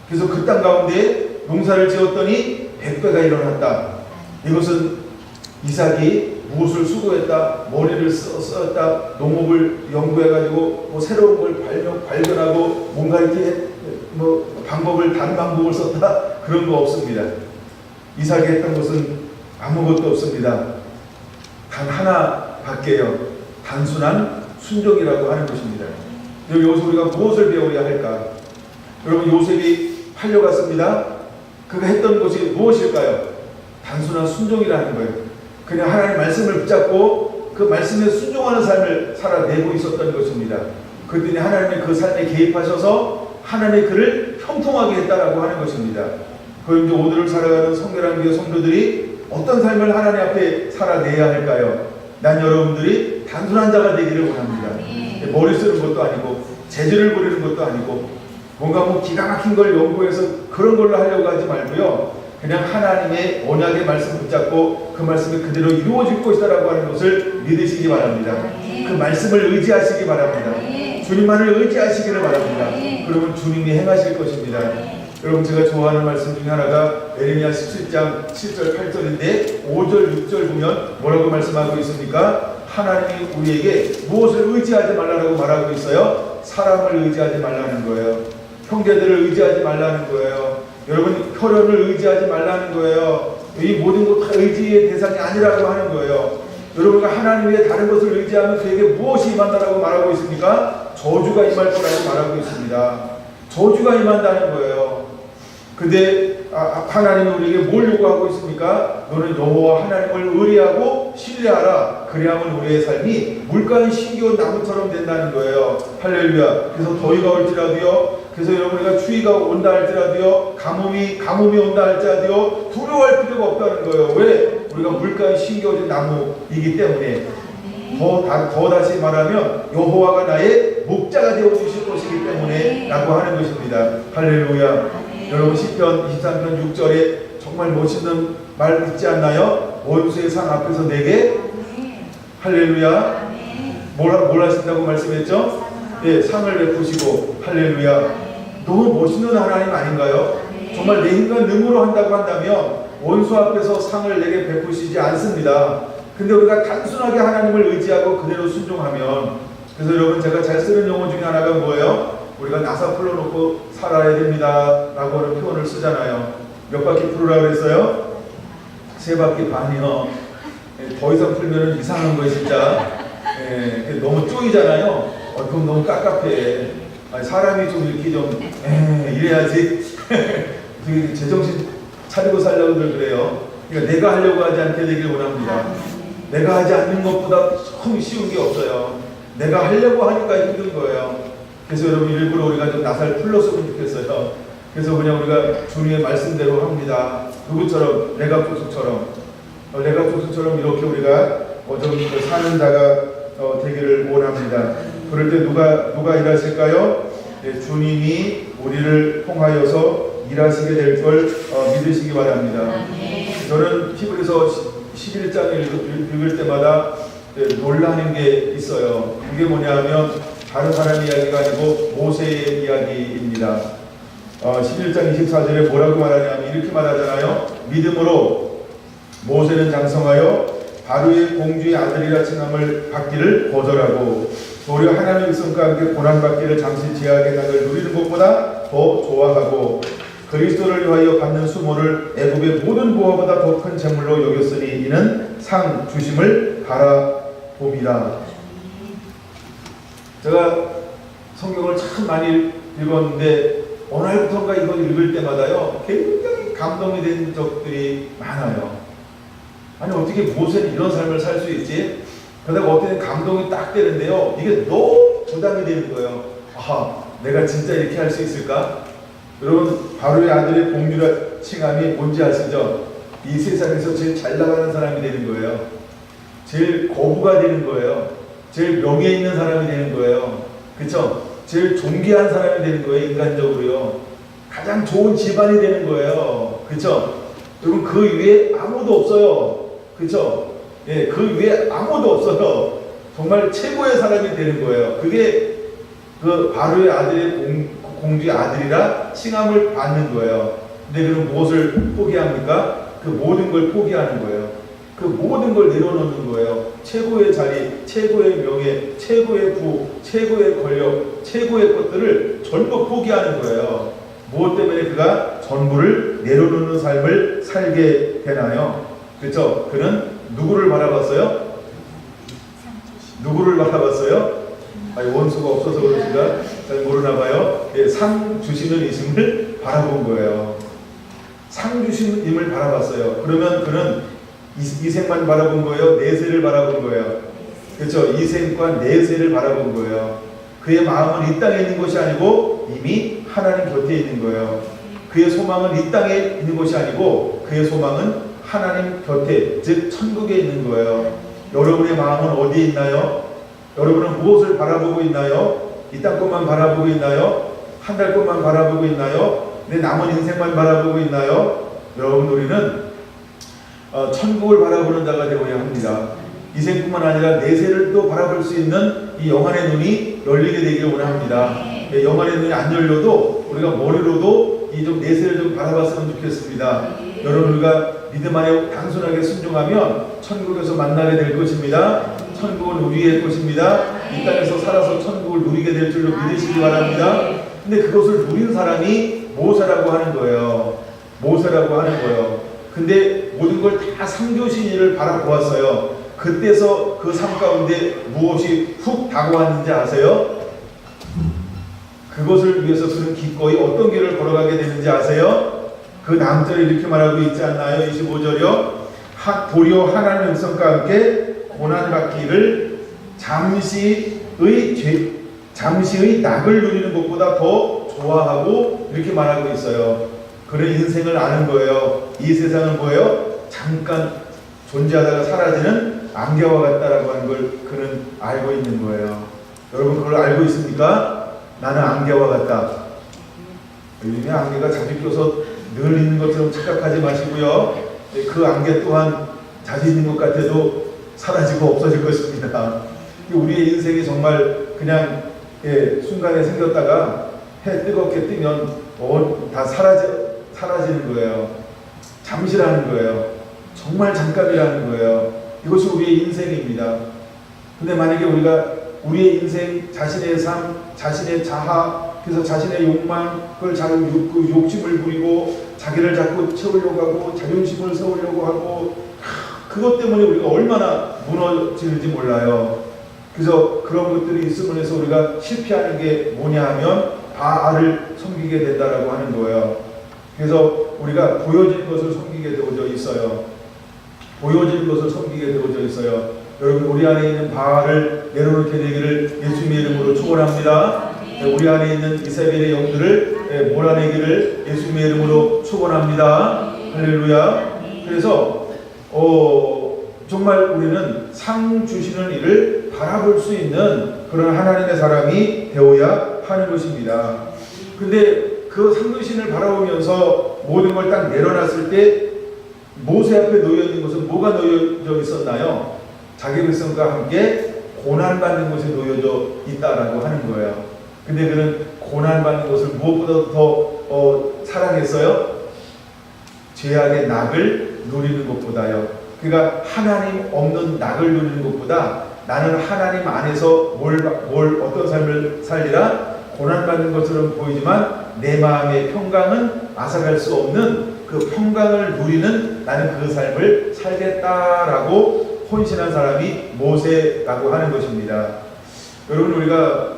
그래서 그 땅 가운데 농사를 지었더니 100배가 일어났다. 이것은 이삭이 무엇을 수고했다, 머리를 썼다, 농업을 연구해가지고 새로운 걸 발견하고 뭔가 이렇게 다른 방법을 썼다, 그런 거 없습니다. 이삭이 했던 것은 아무것도 없습니다. 단 하나밖에요. 단순한 순종이라고 하는 것입니다. 여기서 우리가 무엇을 배워야 할까? 여러분, 요셉이 팔려갔습니다. 그가 했던 것이 무엇일까요? 단순한 순종이라는 거예요. 그냥 하나님의 말씀을 붙잡고 그 말씀에 순종하는 삶을 살아내고 있었던 것입니다. 그랬더니 하나님의 그 삶에 개입하셔서 하나님의 그를 형통하게 했다라고 하는 것입니다. 그럼 이제 오늘을 살아가는 성결한 교회 성도들이 어떤 삶을 하나님 앞에 살아내야 할까요? 난 여러분들이 단순한 자가 되기를 원합니다. 머리 쓰는 것도 아니고 재주를 부리는 것도 아니고 뭔가 뭐 기가 막힌 걸 연구해서 그런 걸로 하려고 하지 말고요. 그냥 하나님의 언약의 말씀 붙잡고 그 말씀이 그대로 이루어질 것이다라고 하는 것을 믿으시기 바랍니다. 그 말씀을 의지하시기 바랍니다. 주님만을 의지하시기를 바랍니다. 그러면 주님이 행하실 것입니다. 여러분 제가 좋아하는 말씀 중에 하나가 에레미야 17장 7절 8절인데 5절 6절 보면 뭐라고 말씀하고 있습니까? 하나님이 우리에게 무엇을 의지하지 말라고 말하고 있어요? 사람을 의지하지 말라는 거예요. 형제들을 의지하지 말라는 거예요. 여러분 혈연을 의지하지 말라는 거예요. 이 모든 것 다 의지의 대상이 아니라고 하는 거예요. 여러분과 하나님 외에 다른 것을 의지하면 그에게 무엇이 임한다라고 말하고 있습니까? 저주가 임할 거라고 말하고 있습니다. 저주가 임한다는 거예요. 근데 하나님이 우리에게 뭘 요구하고 있습니까? 너는 여호와 하나님을 의뢰하고 신뢰하라. 그래야만 우리의 삶이 물가에 심겨운 나무처럼 된다는 거예요. 할렐루야. 그래서 더위가 올지라도요. 그래서 여러분이가 추위가 온다 할지라도요. 가뭄이 온다 할지라도요. 두려워할 필요가 없다는 거예요. 왜? 우리가 물가에 심겨진 나무이기 때문에. 더 다시 말하면 여호와가 나의 목자가 되어 주실 것이기 때문에 라고 하는 것입니다. 할렐루야. 여러분 시편 23편 6절에 정말 멋있는 말 있지 않나요? 원수의 상 앞에서 내게 할렐루야 뭘 하신다고 말씀했죠? 예, 상을 베푸시고 할렐루야. 너무 멋있는 하나님 아닌가요? 정말 내 힘과 능으로 한다고 한다면 원수 앞에서 상을 내게 베푸시지 않습니다. 근데 우리가 단순하게 하나님을 의지하고 그대로 순종하면, 그래서 여러분 제가 잘 쓰는 용어 중에 하나가 뭐예요? 우리가 나사 풀어놓고 살아야 됩니다 라고 하는 표현을 쓰잖아요. 몇 바퀴 풀으라고 그랬어요? 3바퀴 반이요. 더 이상 풀면 이상한 거예요 진짜. 너무 쪼이잖아요. 그럼 너무 깝깝해. 사람이 좀 이렇게 좀 이래야지 제정신 차리고 살려고들 그래요. 그러니까 내가 하려고 하지 않게 되길 원합니다. 내가 하지 않는 것보다 참 쉬운 게 없어요. 내가 하려고 하니까 힘든 거예요. 그래서 여러분 일부러 우리가 좀 나살 풀렀으면 좋겠어요. 그래서 그냥 우리가 주님의 말씀대로 합니다. 누구처럼? 레갑족수처럼 이렇게 우리가 좀 사는 자가 되기를 원합니다. 그럴 때 누가 일하실까요? 네, 주님이 우리를 통하여서 일하시게 될 걸 믿으시기 바랍니다. 저는 히브리서 11장을 읽을 때마다 놀라는 게 있어요. 그게 뭐냐면 다른 사람 이야기가 아니고 모세의 이야기입니다. 11장 24절에 뭐라고 말하냐면 이렇게 말하잖아요. 믿음으로 모세는 장성하여 바로의 공주의 아들이라 칭함을 받기를 거절하고 도리어 하나님의 백성과 함께 고난받기를 잠시 제약의 낙을 누리는 것보다 더 좋아하고 그리스도를 위하여 받는 수모를 애굽의 모든 보화보다 더 큰 재물로 여겼으니 이는 상 주심을 바라봅니다. 제가 성경을 참 많이 읽었는데 어느 날부터인가 이걸 읽을 때마다요 굉장히 감동이 된 적들이 많아요. 아니 어떻게 모세는 이런 삶을 살 수 있지? 그러다가 어떤 감동이 딱 되는데요 이게 너무 부담이 되는 거예요. 내가 진짜 이렇게 할 수 있을까? 여러분 바로의 아들의 공주라 칭함이 뭔지 아시죠? 이 세상에서 제일 잘 나가는 사람이 되는 거예요. 제일 거부가 되는 거예요. 제일 명예 있는 사람이 되는 거예요. 그쵸? 제일 존귀한 사람이 되는 거예요. 인간적으로요. 가장 좋은 집안이 되는 거예요. 그쵸? 여러분 그 위에 아무도 없어요. 그쵸? 예, 그 위에 아무도 없어요. 정말 최고의 사람이 되는 거예요. 그게 그 바로의 아들의 공주의 아들이라 칭함을 받는 거예요. 근데 그럼 무엇을 포기합니까? 그 모든 걸 포기하는 거예요. 그 모든 걸 내려놓는 거예요. 최고의 자리, 최고의 명예, 최고의 부, 최고의 권력, 최고의 것들을 전부 포기하는 거예요. 무엇 때문에 그가 전부를 내려놓는 삶을 살게 되나요? 그렇죠? 그는 누구를 바라봤어요? 누구를 바라봤어요? 원수가 없어서 그런지가 잘 모르나 봐요. 상 주시는 이심을 바라본 거예요. 상주신임을 바라봤어요. 그러면 그는 이생만 바라본 거예요? 내세를 바라본 거예요? 그렇죠? 이생과 내세를 바라본 거예요. 그의 마음은 이 땅에 있는 것이 아니고 이미 하나님 곁에 있는 거예요. 그의 소망은 이 땅에 있는 것이 아니고 그의 소망은 하나님 곁에, 즉 천국에 있는 거예요. 여러분의 마음은 어디에 있나요? 여러분은 무엇을 바라보고 있나요? 이 땅 것만 바라보고 있나요? 한 달 것만 바라보고 있나요? 내 남은 인생만 바라보고 있나요? 여러분, 우리는 천국을 바라보는 자가 되어야 합니다. 이생뿐만 아니라 내세를 또 바라볼 수 있는 이 영안의 눈이 열리게 되기를 원합니다. 영안의 눈이 안 열려도 우리가 머리로도 이 좀 내세를 좀 바라봤으면 좋겠습니다. 여러분, 우리가 믿음 안에 단순하게 순종하면 천국에서 만나게 될 것입니다. 천국은 우리의 것입니다. 이 땅에서 살아서 천국을 누리게 될 줄로 믿으시기 바랍니다. 근데 그것을 누린 사람이 모세라고 하는 거예요. 모세라고 하는 거예요. 근데 모든 걸 다 상주신 이를 바라보았어요. 그때서 그 삶 가운데 무엇이 훅 다가왔는지 아세요? 그것을 위해서 그는 기꺼이 어떤 길을 걸어가게 되는지 아세요? 그 다음 절에 이렇게 말하고 있지 않나요? 25절이요. 도리어 하나님의 음성과 함께 고난받기를 잠시의 낙을 누리는 것보다 더 좋아하고 이렇게 말하고 있어요. 그런 인생을 아는 거예요. 이 세상은 뭐예요? 잠깐 존재하다가 사라지는 안개와 같다라고 하는 걸 그는 알고 있는 거예요. 여러분, 그걸 알고 있습니까? 나는 안개와 같다. 요즘에 안개가 자주 껴서 늘 있는 것처럼 착각하지 마시고요. 그 안개 또한 자주 있는 것 같아도 사라지고 없어질 것입니다. 우리의 인생이 정말 그냥 순간에 생겼다가 해 뜨겁게 뜨면 다 사라지는 거예요. 잠시라는 거예요. 정말 잠깐이라는 거예요. 이것이 우리의 인생입니다. 근데 만약에 우리가 우리의 인생, 자신의 삶, 자신의 자아, 그래서 자신의 욕망, 그 욕심을 부리고 자기를 자꾸 채우려고 하고 자존심을 세우려고 하고 그것 때문에 우리가 얼마나 무너지는지 몰라요. 그래서 그런 것들이 있음으로 해서 우리가 실패하는 게 뭐냐 하면 바알을 섬기게 된다라고 하는 거예요. 그래서 우리가 보여진 것을 섬기게 되어져 있어요. 보여진 것을 섬기게 되어져 있어요. 여러분, 우리 안에 있는 바알을 내려놓게 되기를 예수님의 이름으로 축원합니다. 우리 안에 있는 이세벨의 영들을 몰아내기를 예수님의 이름으로 축원합니다. 할렐루야. 그래서 정말 우리는 상 주시는 일을 바라볼 수 있는 그런 하나님의 사람이 되어야 하는 것입니다. 근데 그 상 주신을 바라보면서 모든 걸 딱 내려놨을 때 모세 앞에 놓여 있는 것은 뭐가 놓여져 있었나요? 자기 백성과 함께 고난받는 것에 놓여져 있다라고 하는 거예요. 근데 그는 고난받는 것을 무엇보다 더 사랑했어요? 죄악의 낙을 누리는 것보다요. 그러니까 하나님 없는 낙을 누리는 것보다 나는 하나님 안에서 어떤 삶을 살리라? 고난받는 것처럼 보이지만 내 마음의 평강은 앗아갈 수 없는 그 평강을 누리는 나는 그 삶을 살겠다라고 헌신한 사람이 모세라고 하는 것입니다. 여러분, 우리가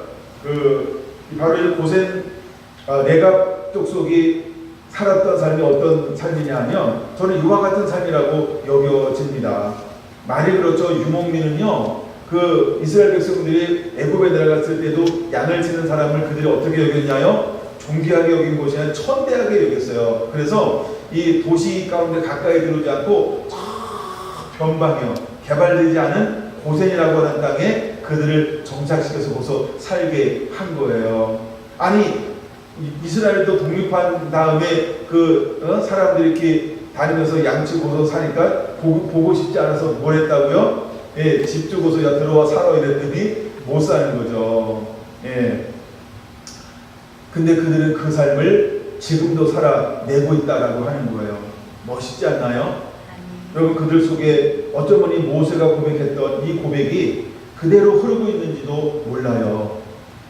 바로 이 고센 내갑 족속이 살았던 삶이 어떤 삶이냐 하면 저는 이와 같은 삶이라고 여겨집니다. 말이 그렇죠. 유목민은요, 그 이스라엘 백성들이 애굽에 들어갔을 때도 양을 치는 사람을 그들이 어떻게 여겼냐요? 존귀하게 여긴 것이 아니라 천대하게 여겼어요. 그래서 이 도시 가운데 가까이 들어오지 않고 변방이요, 개발되지 않은 고센이라고 하는 땅에 그들을 정착시켜서 거기서 살게 한 거예요. 아니, 이스라엘도 독립한 다음에 사람들이 이렇게 다니면서 양치고서 사니까 보고 싶지 않아서 뭘 했다고요? 예, 집 주고서 야 들어와 살아 이랬더니 못 사는 거죠. 예. 근데 그들은 그 삶을 지금도 살아내고 있다라고 하는 거예요. 멋있지 않나요? 여러분, 그들 속에 어쩌면 이 모세가 고백했던 이 고백이 그대로 흐르고 있는지도 몰라요.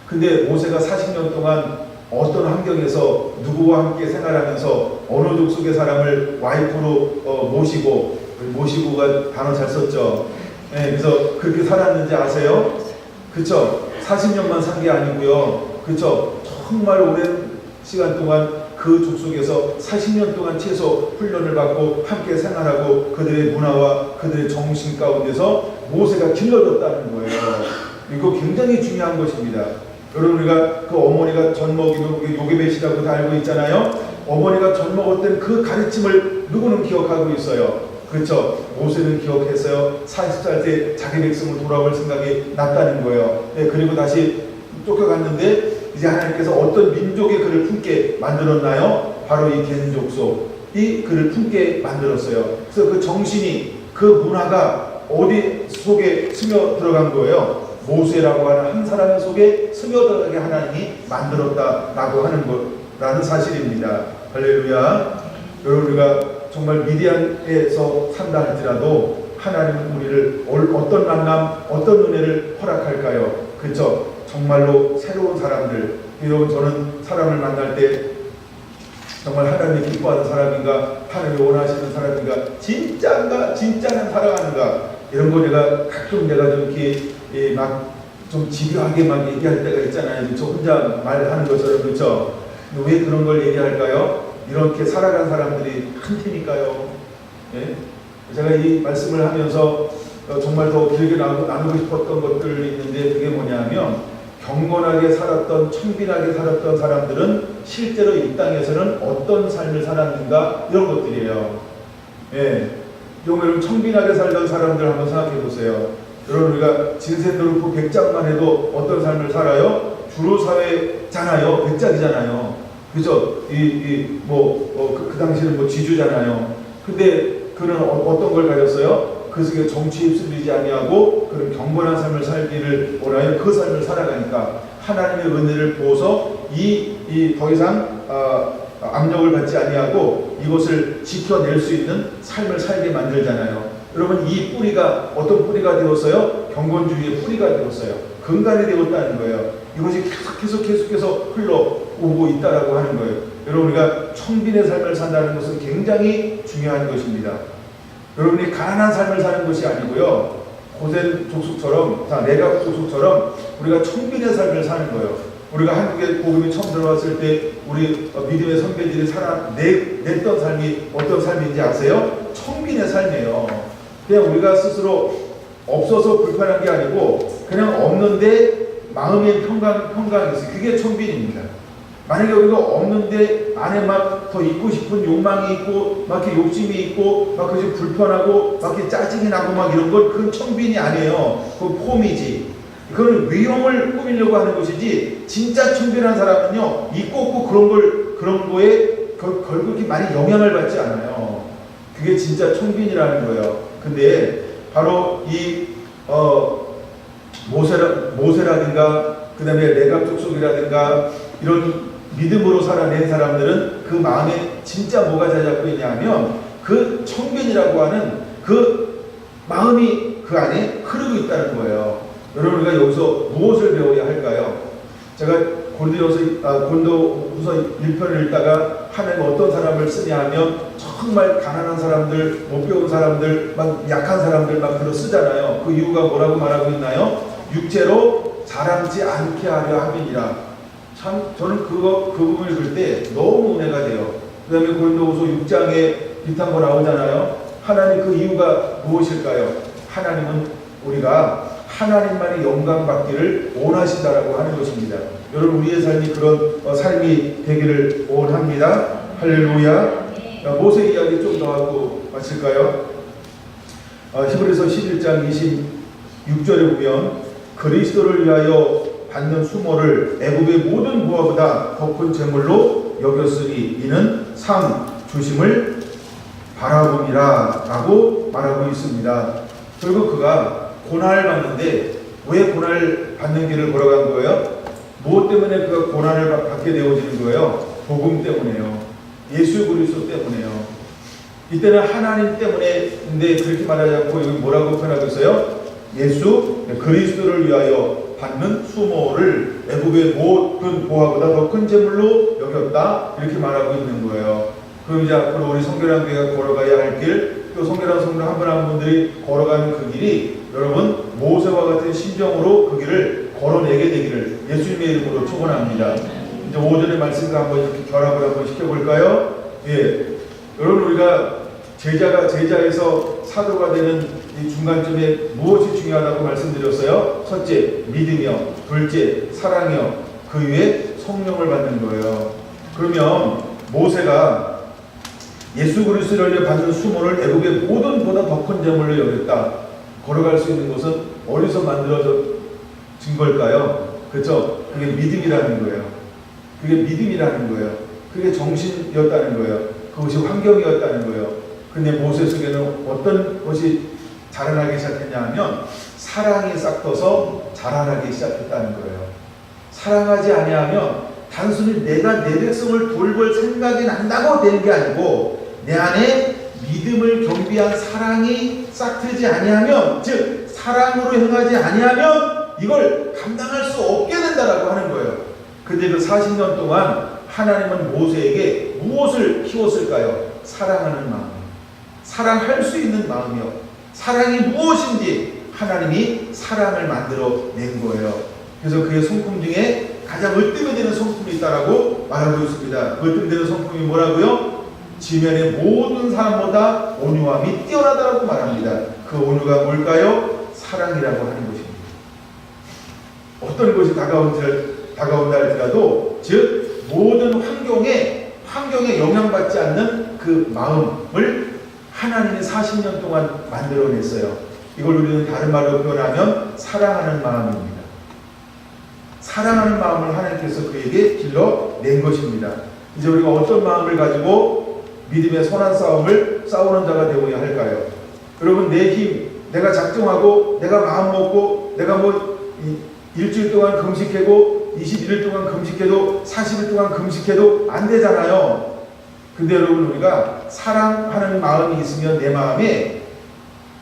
근데 모세가 40년 동안 어떤 환경에서 누구와 함께 생활하면서 어느 족속의 사람을 와이프로 모시고가 단어 잘 썼죠. 네, 그래서 그렇게 살았는지 아세요? 그쵸? 40년만 산 게 아니고요. 그쵸? 정말 오랜 시간 동안 그 족속에서 40년 동안 최소 훈련을 받고 함께 생활하고 그들의 문화와 그들의 정신 가운데서 모세가 길러졌다는 거예요. 이거 굉장히 중요한 것입니다. 여러분, 우리가 그 어머니가 젖 먹이는 요게벳이라고 다 알고 있잖아요. 어머니가 젖 먹었던 그 가르침을 누구는 기억하고 있어요. 그렇죠. 모세는 기억했어요. 40살 때 자기 백성을 돌아올 생각이 났다는 거예요. 네, 그리고 다시 쫓겨갔는데 이제 하나님께서 어떤 민족의 그를 품게 만들었나요? 바로 이 겐족속이 그를 품게 만들었어요. 그래서 그 정신이, 그 문화가 어디 속에 스며 들어간 거예요? 모세라고 하는 한 사람 속에 스며들게 하나님이 만들었다라고 하는 거라는 사실입니다. 할렐루야. 여러분, 우리가 정말 미디안에서 산다 할지라도 하나님은 우리를 어떤 만남, 어떤 은혜를 허락할까요? 그렇죠. 정말로 새로운 사람들. 여러분, 저는 사람을 만날 때 정말 하나님이 기뻐하는 사람인가, 하나님이 원하시는 사람인가, 진짜인가, 진짜는 사랑하는가, 이런 거 내가 가끔 내가 좀 이렇게 막 좀 집요하게 막 얘기할 때가 있잖아요. 저 혼자 말하는 것처럼. 그렇죠. 왜 그런 걸 얘기할까요? 이렇게 살아간 사람들이 한 팀이니까요. 예? 제가 이 말씀을 하면서 정말 더 길게 나누고 싶었던 것들이 있는데, 그게 뭐냐면 경건하게 살았던, 청빈하게 살았던 사람들은 실제로 이 땅에서는 어떤 삶을 살았는가, 이런 것들이에요. 예. 여러분, 청빈하게 살던 사람들 한번 생각해 보세요. 여러분, 우리가 진센도르프 백작만 해도 어떤 삶을 살아요? 주로 사회잖아요. 백작이잖아요. 그죠? 그 당시는 뭐 지주잖아요. 근데 그는 어떤 걸 가졌어요? 그 속에 정치에 휩쓸리지 아니하고 그런 경건한 삶을 살기를 원하여 그 삶을 살아가니까 하나님의 은혜를 보어서 더 이상 압력을 받지 아니하고 이것을 지켜낼 수 있는 삶을 살게 만들잖아요. 여러분, 이 뿌리가 어떤 뿌리가 되었어요? 경건주의의 뿌리가 되었어요. 근간이 되었다는 거예요. 이것이 계속해서 흘러오고 있다라고 하는 거예요. 여러분, 우리가 청빈의 삶을 산다는 것은 굉장히 중요한 것입니다. 여러분이 가난한 삶을 사는 것이 아니고요, 고센 족속처럼, 내각 족속처럼 우리가 청빈의 삶을 사는 거예요. 우리가 한국에 복음이 처음 들어왔을 때 우리 믿음의 선배들이 냈던 삶이 어떤 삶인지 아세요? 청빈의 삶이에요. 그냥 우리가 스스로 없어서 불편한 게 아니고 그냥 없는데 마음의 평강이 있어요. 그게 청빈입니다. 만약에 우리가 없는데 안에 막 더 있고 싶은 욕망이 있고 막 이렇게 욕심이 있고 막 그것이 불편하고 막 이렇게 짜증이 나고 막 이런 건 그건 청빈이 아니에요. 그건 폼이지. 그건 위험을 꾸미려고 하는 것이지, 진짜 청빈한 사람은요, 있고 없고 그런 거에 그렇게 많이 영향을 받지 않아요. 그게 진짜 청빈이라는 거예요. 근데 바로 이 모세라든가 그 다음에 레갑 족속이라든가 이런 믿음으로 살아낸 사람들은 그 마음에 진짜 뭐가 자리 잡고 있냐면 그 청빈이라고 하는 그 마음이 그 안에 흐르고 있다는 거예요. 여러분, 우리가 여기서 무엇을 배워야 할까요? 제가 고린도후서 1편을 읽다가 하나님 어떤 사람을 쓰냐 하면 정말 가난한 사람들, 못 배운 사람들, 막 약한 사람들 막 들어 쓰잖아요. 그 이유가 뭐라고 말하고 있나요? 육체로 자랑지 않게 하려 함이니라. 참 저는 그 부분을 읽을 때 너무 은혜가 돼요. 그 다음에 고린도후서 6장에 비슷한 거 나오잖아요. 하나님 그 이유가 무엇일까요? 하나님은 우리가 하나님만의 영광 받기를 원하신다라고 하는 것입니다. 여러분, 우리의 삶이 그런 삶이 되기를 원합니다. 할렐루야. 모세 이야기 좀 더 하고 마칠까요? 히브리서 11장 26절에 보면 그리스도를 위하여 받는 수모를 애굽의 모든 부하보다 더 큰 재물로 여겼으니 이는 상 주심을 바라봄이라 라고 말하고 있습니다. 결국 그가 고난을 받는데 왜 고난을 받는 길을 걸어간 거예요? 무엇 때문에 그가 고난을 받게 되어지는 거예요? 복음 때문에요. 예수 그리스도 때문에요. 이때는 하나님 때문에, 근데 그렇게 말하지 않고 여기 뭐라고 표현하고 있어요? 예수 그리스도를 위하여 받는 수모를 애굽의 모든 보화보다 더 큰 재물로 여겼다, 이렇게 말하고 있는 거예요. 그럼 이제 앞으로 우리 성결한 교회가 걸어가야 할 길, 또 성결한 성도 한 분 한 분들이 걸어가는 그 길이 여러분 모세와 같은 심정으로 그 길을 걸어내게 되기를 예수님의 이름으로 축원합니다. 이제 5절의 말씀과 한번 이렇게 결합을 한번 시켜볼까요? 예. 여러분, 우리가 제자에서 사도가 되는 이 중간쯤에 무엇이 중요하다고 말씀드렸어요? 첫째, 믿음이요. 둘째, 사랑이요. 그 위에 성령을 받는 거예요. 그러면 모세가 예수 그리스도를 위해 받는 수모를 애국의 모든 보다 더 큰 재물로 여겼다. 걸어갈 수 있는 것은 어디서 만들어진 걸까요? 그렇죠? 그게 믿음이라는 거예요. 그게 믿음이라는 거예요. 그게 정신이었다는 거예요. 그것이 환경이었다는 거예요. 근데 모세 속에는 어떤 것이 자라나기 시작했냐 하면 사랑이 싹터서 자라나기 시작했다는 거예요. 사랑하지 아니하면 단순히 내가 내 백성을 돌볼 생각이 난다고 되는 게 아니고 내 안에 믿음을 경비한 사랑이 싹트지 아니하면, 즉 사랑으로 행하지 아니하면 이걸 감당할 수 없게 된다라고 하는 거예요. 근데 그 40년 동안 하나님은 모세에게 무엇을 키웠을까요? 사랑하는 마음, 사랑할 수 있는 마음이요. 사랑이 무엇인지 하나님이 사랑을 만들어 낸 거예요. 그래서 그의 성품 중에 가장 으뜸되는 성품이 있다라고 말하고 있습니다. 으뜸되는 성품이 뭐라고요? 지면의 모든 사람보다 온유함이 뛰어나다라고 말합니다. 그 온유가 뭘까요? 사랑이라고 하는 것입니다. 어떤 것이 다가온다 할지라도, 즉 모든 환경에 영향받지 않는 그 마음을 하나님이 40년 동안 만들어냈어요. 이걸 우리는 다른 말로 표현하면 사랑하는 마음입니다. 사랑하는 마음을 하나님께서 그에게 길러낸 것입니다. 이제 우리가 어떤 마음을 가지고 믿음의 선한 싸움을 싸우는 자가 되어야 할까요? 여러분, 내 힘, 내가 작정하고 내가 마음 먹고 내가 일주일 동안 금식해도 21일 동안 금식해도 40일 동안 금식해도 안 되잖아요. 근데 여러분, 우리가 사랑하는 마음이 있으면 내 마음에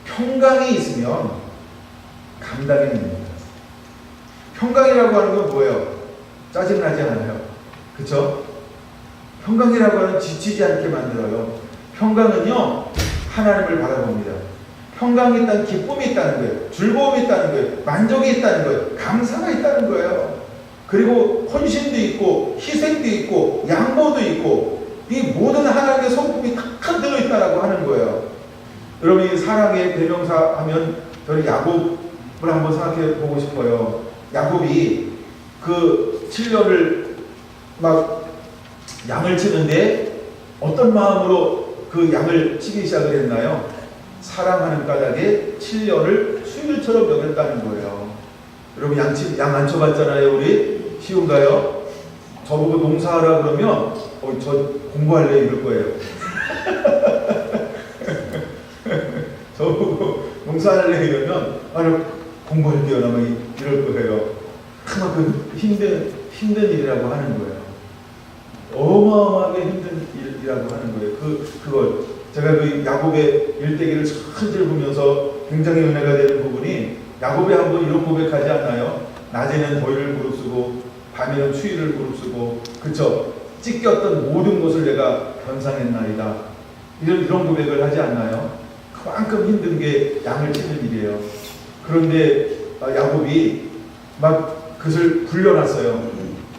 평강이 있으면 감당이 됩니다. 평강이라고 하는 건 뭐예요? 짜증나지 않아요. 그쵸? 평강이라고 하는 지치지 않게 만들어요. 평강은요, 하나님을 바라봅니다. 평강이 있다는 기쁨이 있다는 거예요. 즐거움이 있다는 거예요. 만족이 있다는 거예요. 감사가 있다는 거예요. 그리고 헌신도 있고 희생도 있고 양보도 있고 이 모든 하나님의 성품이 탁 들어있다라고 하는 거예요. 여러분, 이 사랑의 대명사 하면 저는 야곱을 한번 생각해 보고 싶어요. 야곱이 그 7년을 막 양을 치는데 어떤 마음으로 그 양을 치기 시작을 했나요? 사랑하는 까닭에 7년을 수일처럼 여겼다는 거예요. 여러분, 양 안 쳐봤잖아요. 우리 쉬운가요? 저보고 농사하라 그러면 저 공부할래 이럴 거예요. 저보고 농사할래 이러면 아니 공부할게요 아마 이럴 거예요. 아마 그 힘든 일이라고 하는 거예요. 어마어마하게 힘든 일이라고 하는 거예요. 그걸 제가 그 야곱의 일대기를 천천히 보면서 굉장히 은혜가 되는 부분이, 야곱이 한번 이런 고백하지 않나요? 낮에는 더위를 무릅쓰고 밤에는 추위를 무릅쓰고, 그쵸? 찢겼던 모든 것을 내가 변상했나이다. 이런 고백을 하지 않나요? 그만큼 힘든 게 양을 치는 일이에요. 그런데 야곱이 막 그것을 굴려놨어요.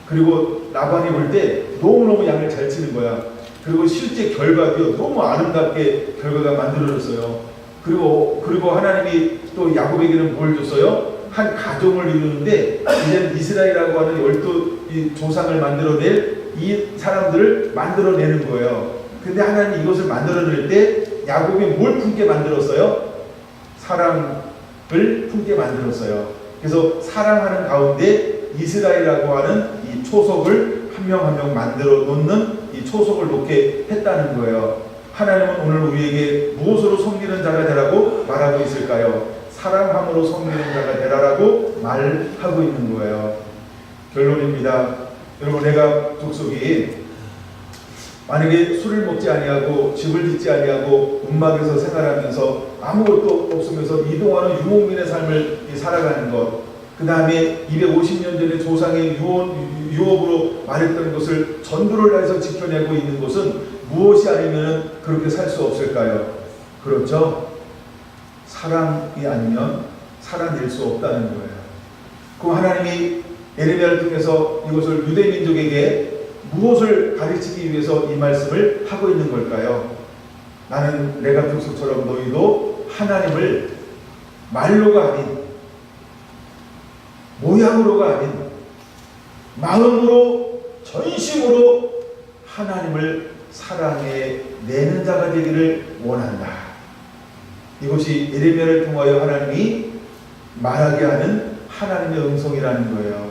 그리고 라반이 볼 때 너무너무 양을 잘 치는 거야. 그리고 실제 결과도 너무 아름답게 결과가 만들어졌어요. 그리고 하나님이 또 야곱에게는 뭘 줬어요? 한 가정을 이루는데 이제는 이스라엘이라고 하는 12 조상을 만들어낼 이 사람들을 만들어내는 거예요. 근데 하나님이 이것을 만들어낼 때 야곱이 뭘 품게 만들었어요? 사랑을 품게 만들었어요. 그래서 사랑하는 가운데 이스라엘이라고 하는 이 초석을 한 명 한 명 만들어 놓는 이 초석을 놓게 했다는 거예요. 하나님은 오늘 우리에게 무엇으로 섬기는 자가 되라고 말하고 있을까요? 사랑함으로 섬기는 자가 되라라고 말하고 있는 거예요. 결론입니다. 여러분, 내가 족속이 만약에 술을 먹지 아니하고 집을 짓지 아니하고 움막에서 생활하면서 아무것도 없으면서 이동하는 유목민의 삶을 살아가는 것, 그 다음에 250년 전에 조상의 유업으로 말했던 것을 전부를 해서 지켜내고 있는 것은 무엇이 아니면 그렇게 살 수 없을까요? 그렇죠? 사랑이 아니면 살아낼 수 없다는 거예요. 그럼 하나님이 에레미야를 통해서 이것을 유대 민족에게 무엇을 가르치기 위해서 이 말씀을 하고 있는 걸까요? 나는 레갑 족속처럼 너희도 하나님을 말로가 아닌, 모양으로가 아닌 마음으로, 전심으로 하나님을 사랑해내는 자가 되기를 원한다. 이것이 에레미야를 통하여 하나님이 말하게 하는 하나님의 음성이라는 거예요.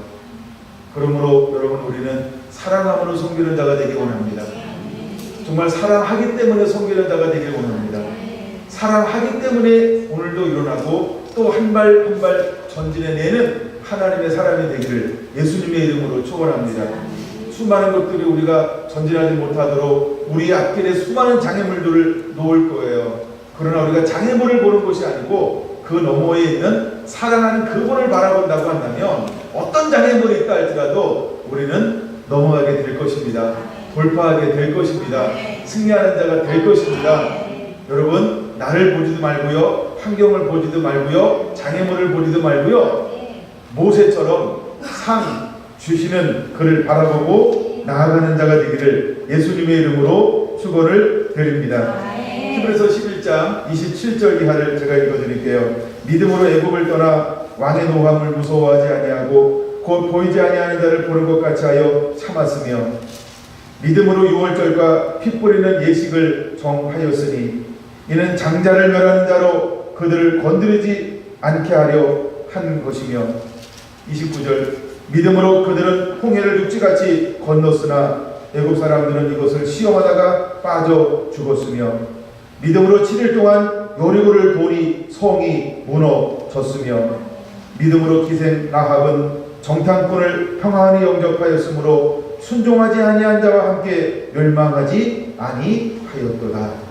그러므로 여러분, 우리는 사랑함으로 섬기는 자가 되기 원합니다. 정말 사랑하기 때문에 섬기는 자가 되길 원합니다. 사랑하기 때문에 오늘도 일어나고 또 한 발 한 발 전진해내는 하나님의 사람이 되기를 예수님의 이름으로 축원합니다. 수많은 것들이 우리가 전진하지 못하도록 우리 앞길에 수많은 장애물들을 놓을 거예요. 그러나 우리가 장애물을 보는 것이 아니고 그 너머에 있는 사랑하는 그분을 바라본다고 한다면 어떤 장애물이 있다 할지라도 우리는 넘어가게 될 것입니다. 돌파하게 될 것입니다. 승리하는 자가 될 것입니다. 여러분, 나를 보지도 말고요, 환경을 보지도 말고요, 장애물을 보지도 말고요, 모세처럼 상 주시는 그를 바라보고 나아가는 자가 되기를 예수님의 이름으로 축원을 드립니다. 히브리서 11장 27절 이하를 제가 읽어드릴게요. 믿음으로 애굽을 떠나 왕의 노함을 무서워하지 아니하고 곧 보이지 아니하는 자를 보는 것 같이 하여 참았으며 믿음으로 유월절과 피 뿌리는 예식을 정하였으니 이는 장자를 멸하는 자로 그들을 건드리지 않게 하려 한 것이며 29절 믿음으로 그들은 홍해를 육지같이 건넜으나 애굽 사람들은 이것을 시험하다가 빠져 죽었으며 믿음으로 7일 동안 여리고를 도니 성이 무너졌으며 믿음으로 기생 라합은 정탐꾼을 평안히 영접하였으므로 순종하지 아니한 자와 함께 멸망하지 아니하였도다.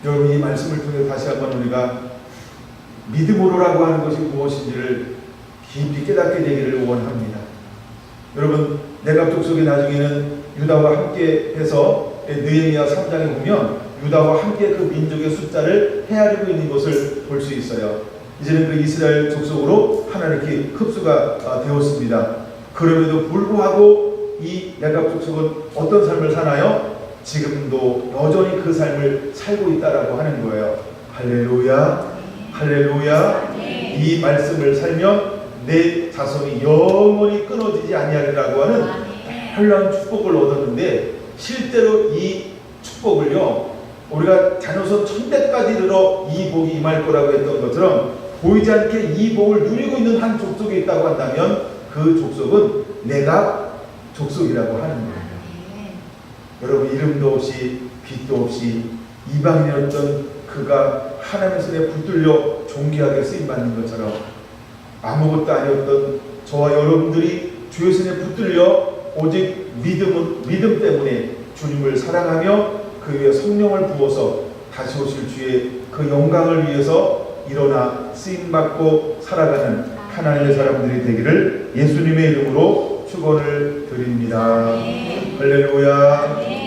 여러분, 이 말씀을 통해 다시 한번 우리가 믿음으로라고 하는 것이 무엇인지를 깊이 깨닫게 되기를 원합니다. 여러분, 내갑 족속이 나중에는 유다와 함께 해서 느헤미야 3장에 보면 유다와 함께 그 민족의 숫자를 헤아리고 있는 것을 볼 수 있어요. 이제는 그 이스라엘 족속으로 하나님께 흡수가 되었습니다. 그럼에도 불구하고 이 내갑 족속은 어떤 삶을 사나요? 지금도 여전히 그 삶을 살고 있다라고 하는 거예요. 할렐루야, 할렐루야. 이 말씀을 살면 내 자손이 영원히 끊어지지 아니하리라고 하는 놀라운 축복을 얻었는데, 실제로 이 축복을요, 우리가 자녀손 1000대까지 들어 이 복이 임할 거라고 했던 것처럼 보이지 않게 이 복을 누리고 있는 한 족속이 있다고 한다면 그 족속은 내갑 족속이라고 하는 거예요. 여러분, 이름도 없이 빛도 없이 이방인이었던 그가 하나님의 손에 붙들려 존귀하게 쓰임받는 것처럼 아무것도 아니었던 저와 여러분들이 주의 손에 붙들려 오직 믿음 때문에 주님을 사랑하며 그 위에 성령을 부어서 다시 오실 주의 그 영광을 위해서 일어나 쓰임받고 살아가는 하나님의 사람들이 되기를 예수님의 이름으로 축원을 드립니다. 할렐루야.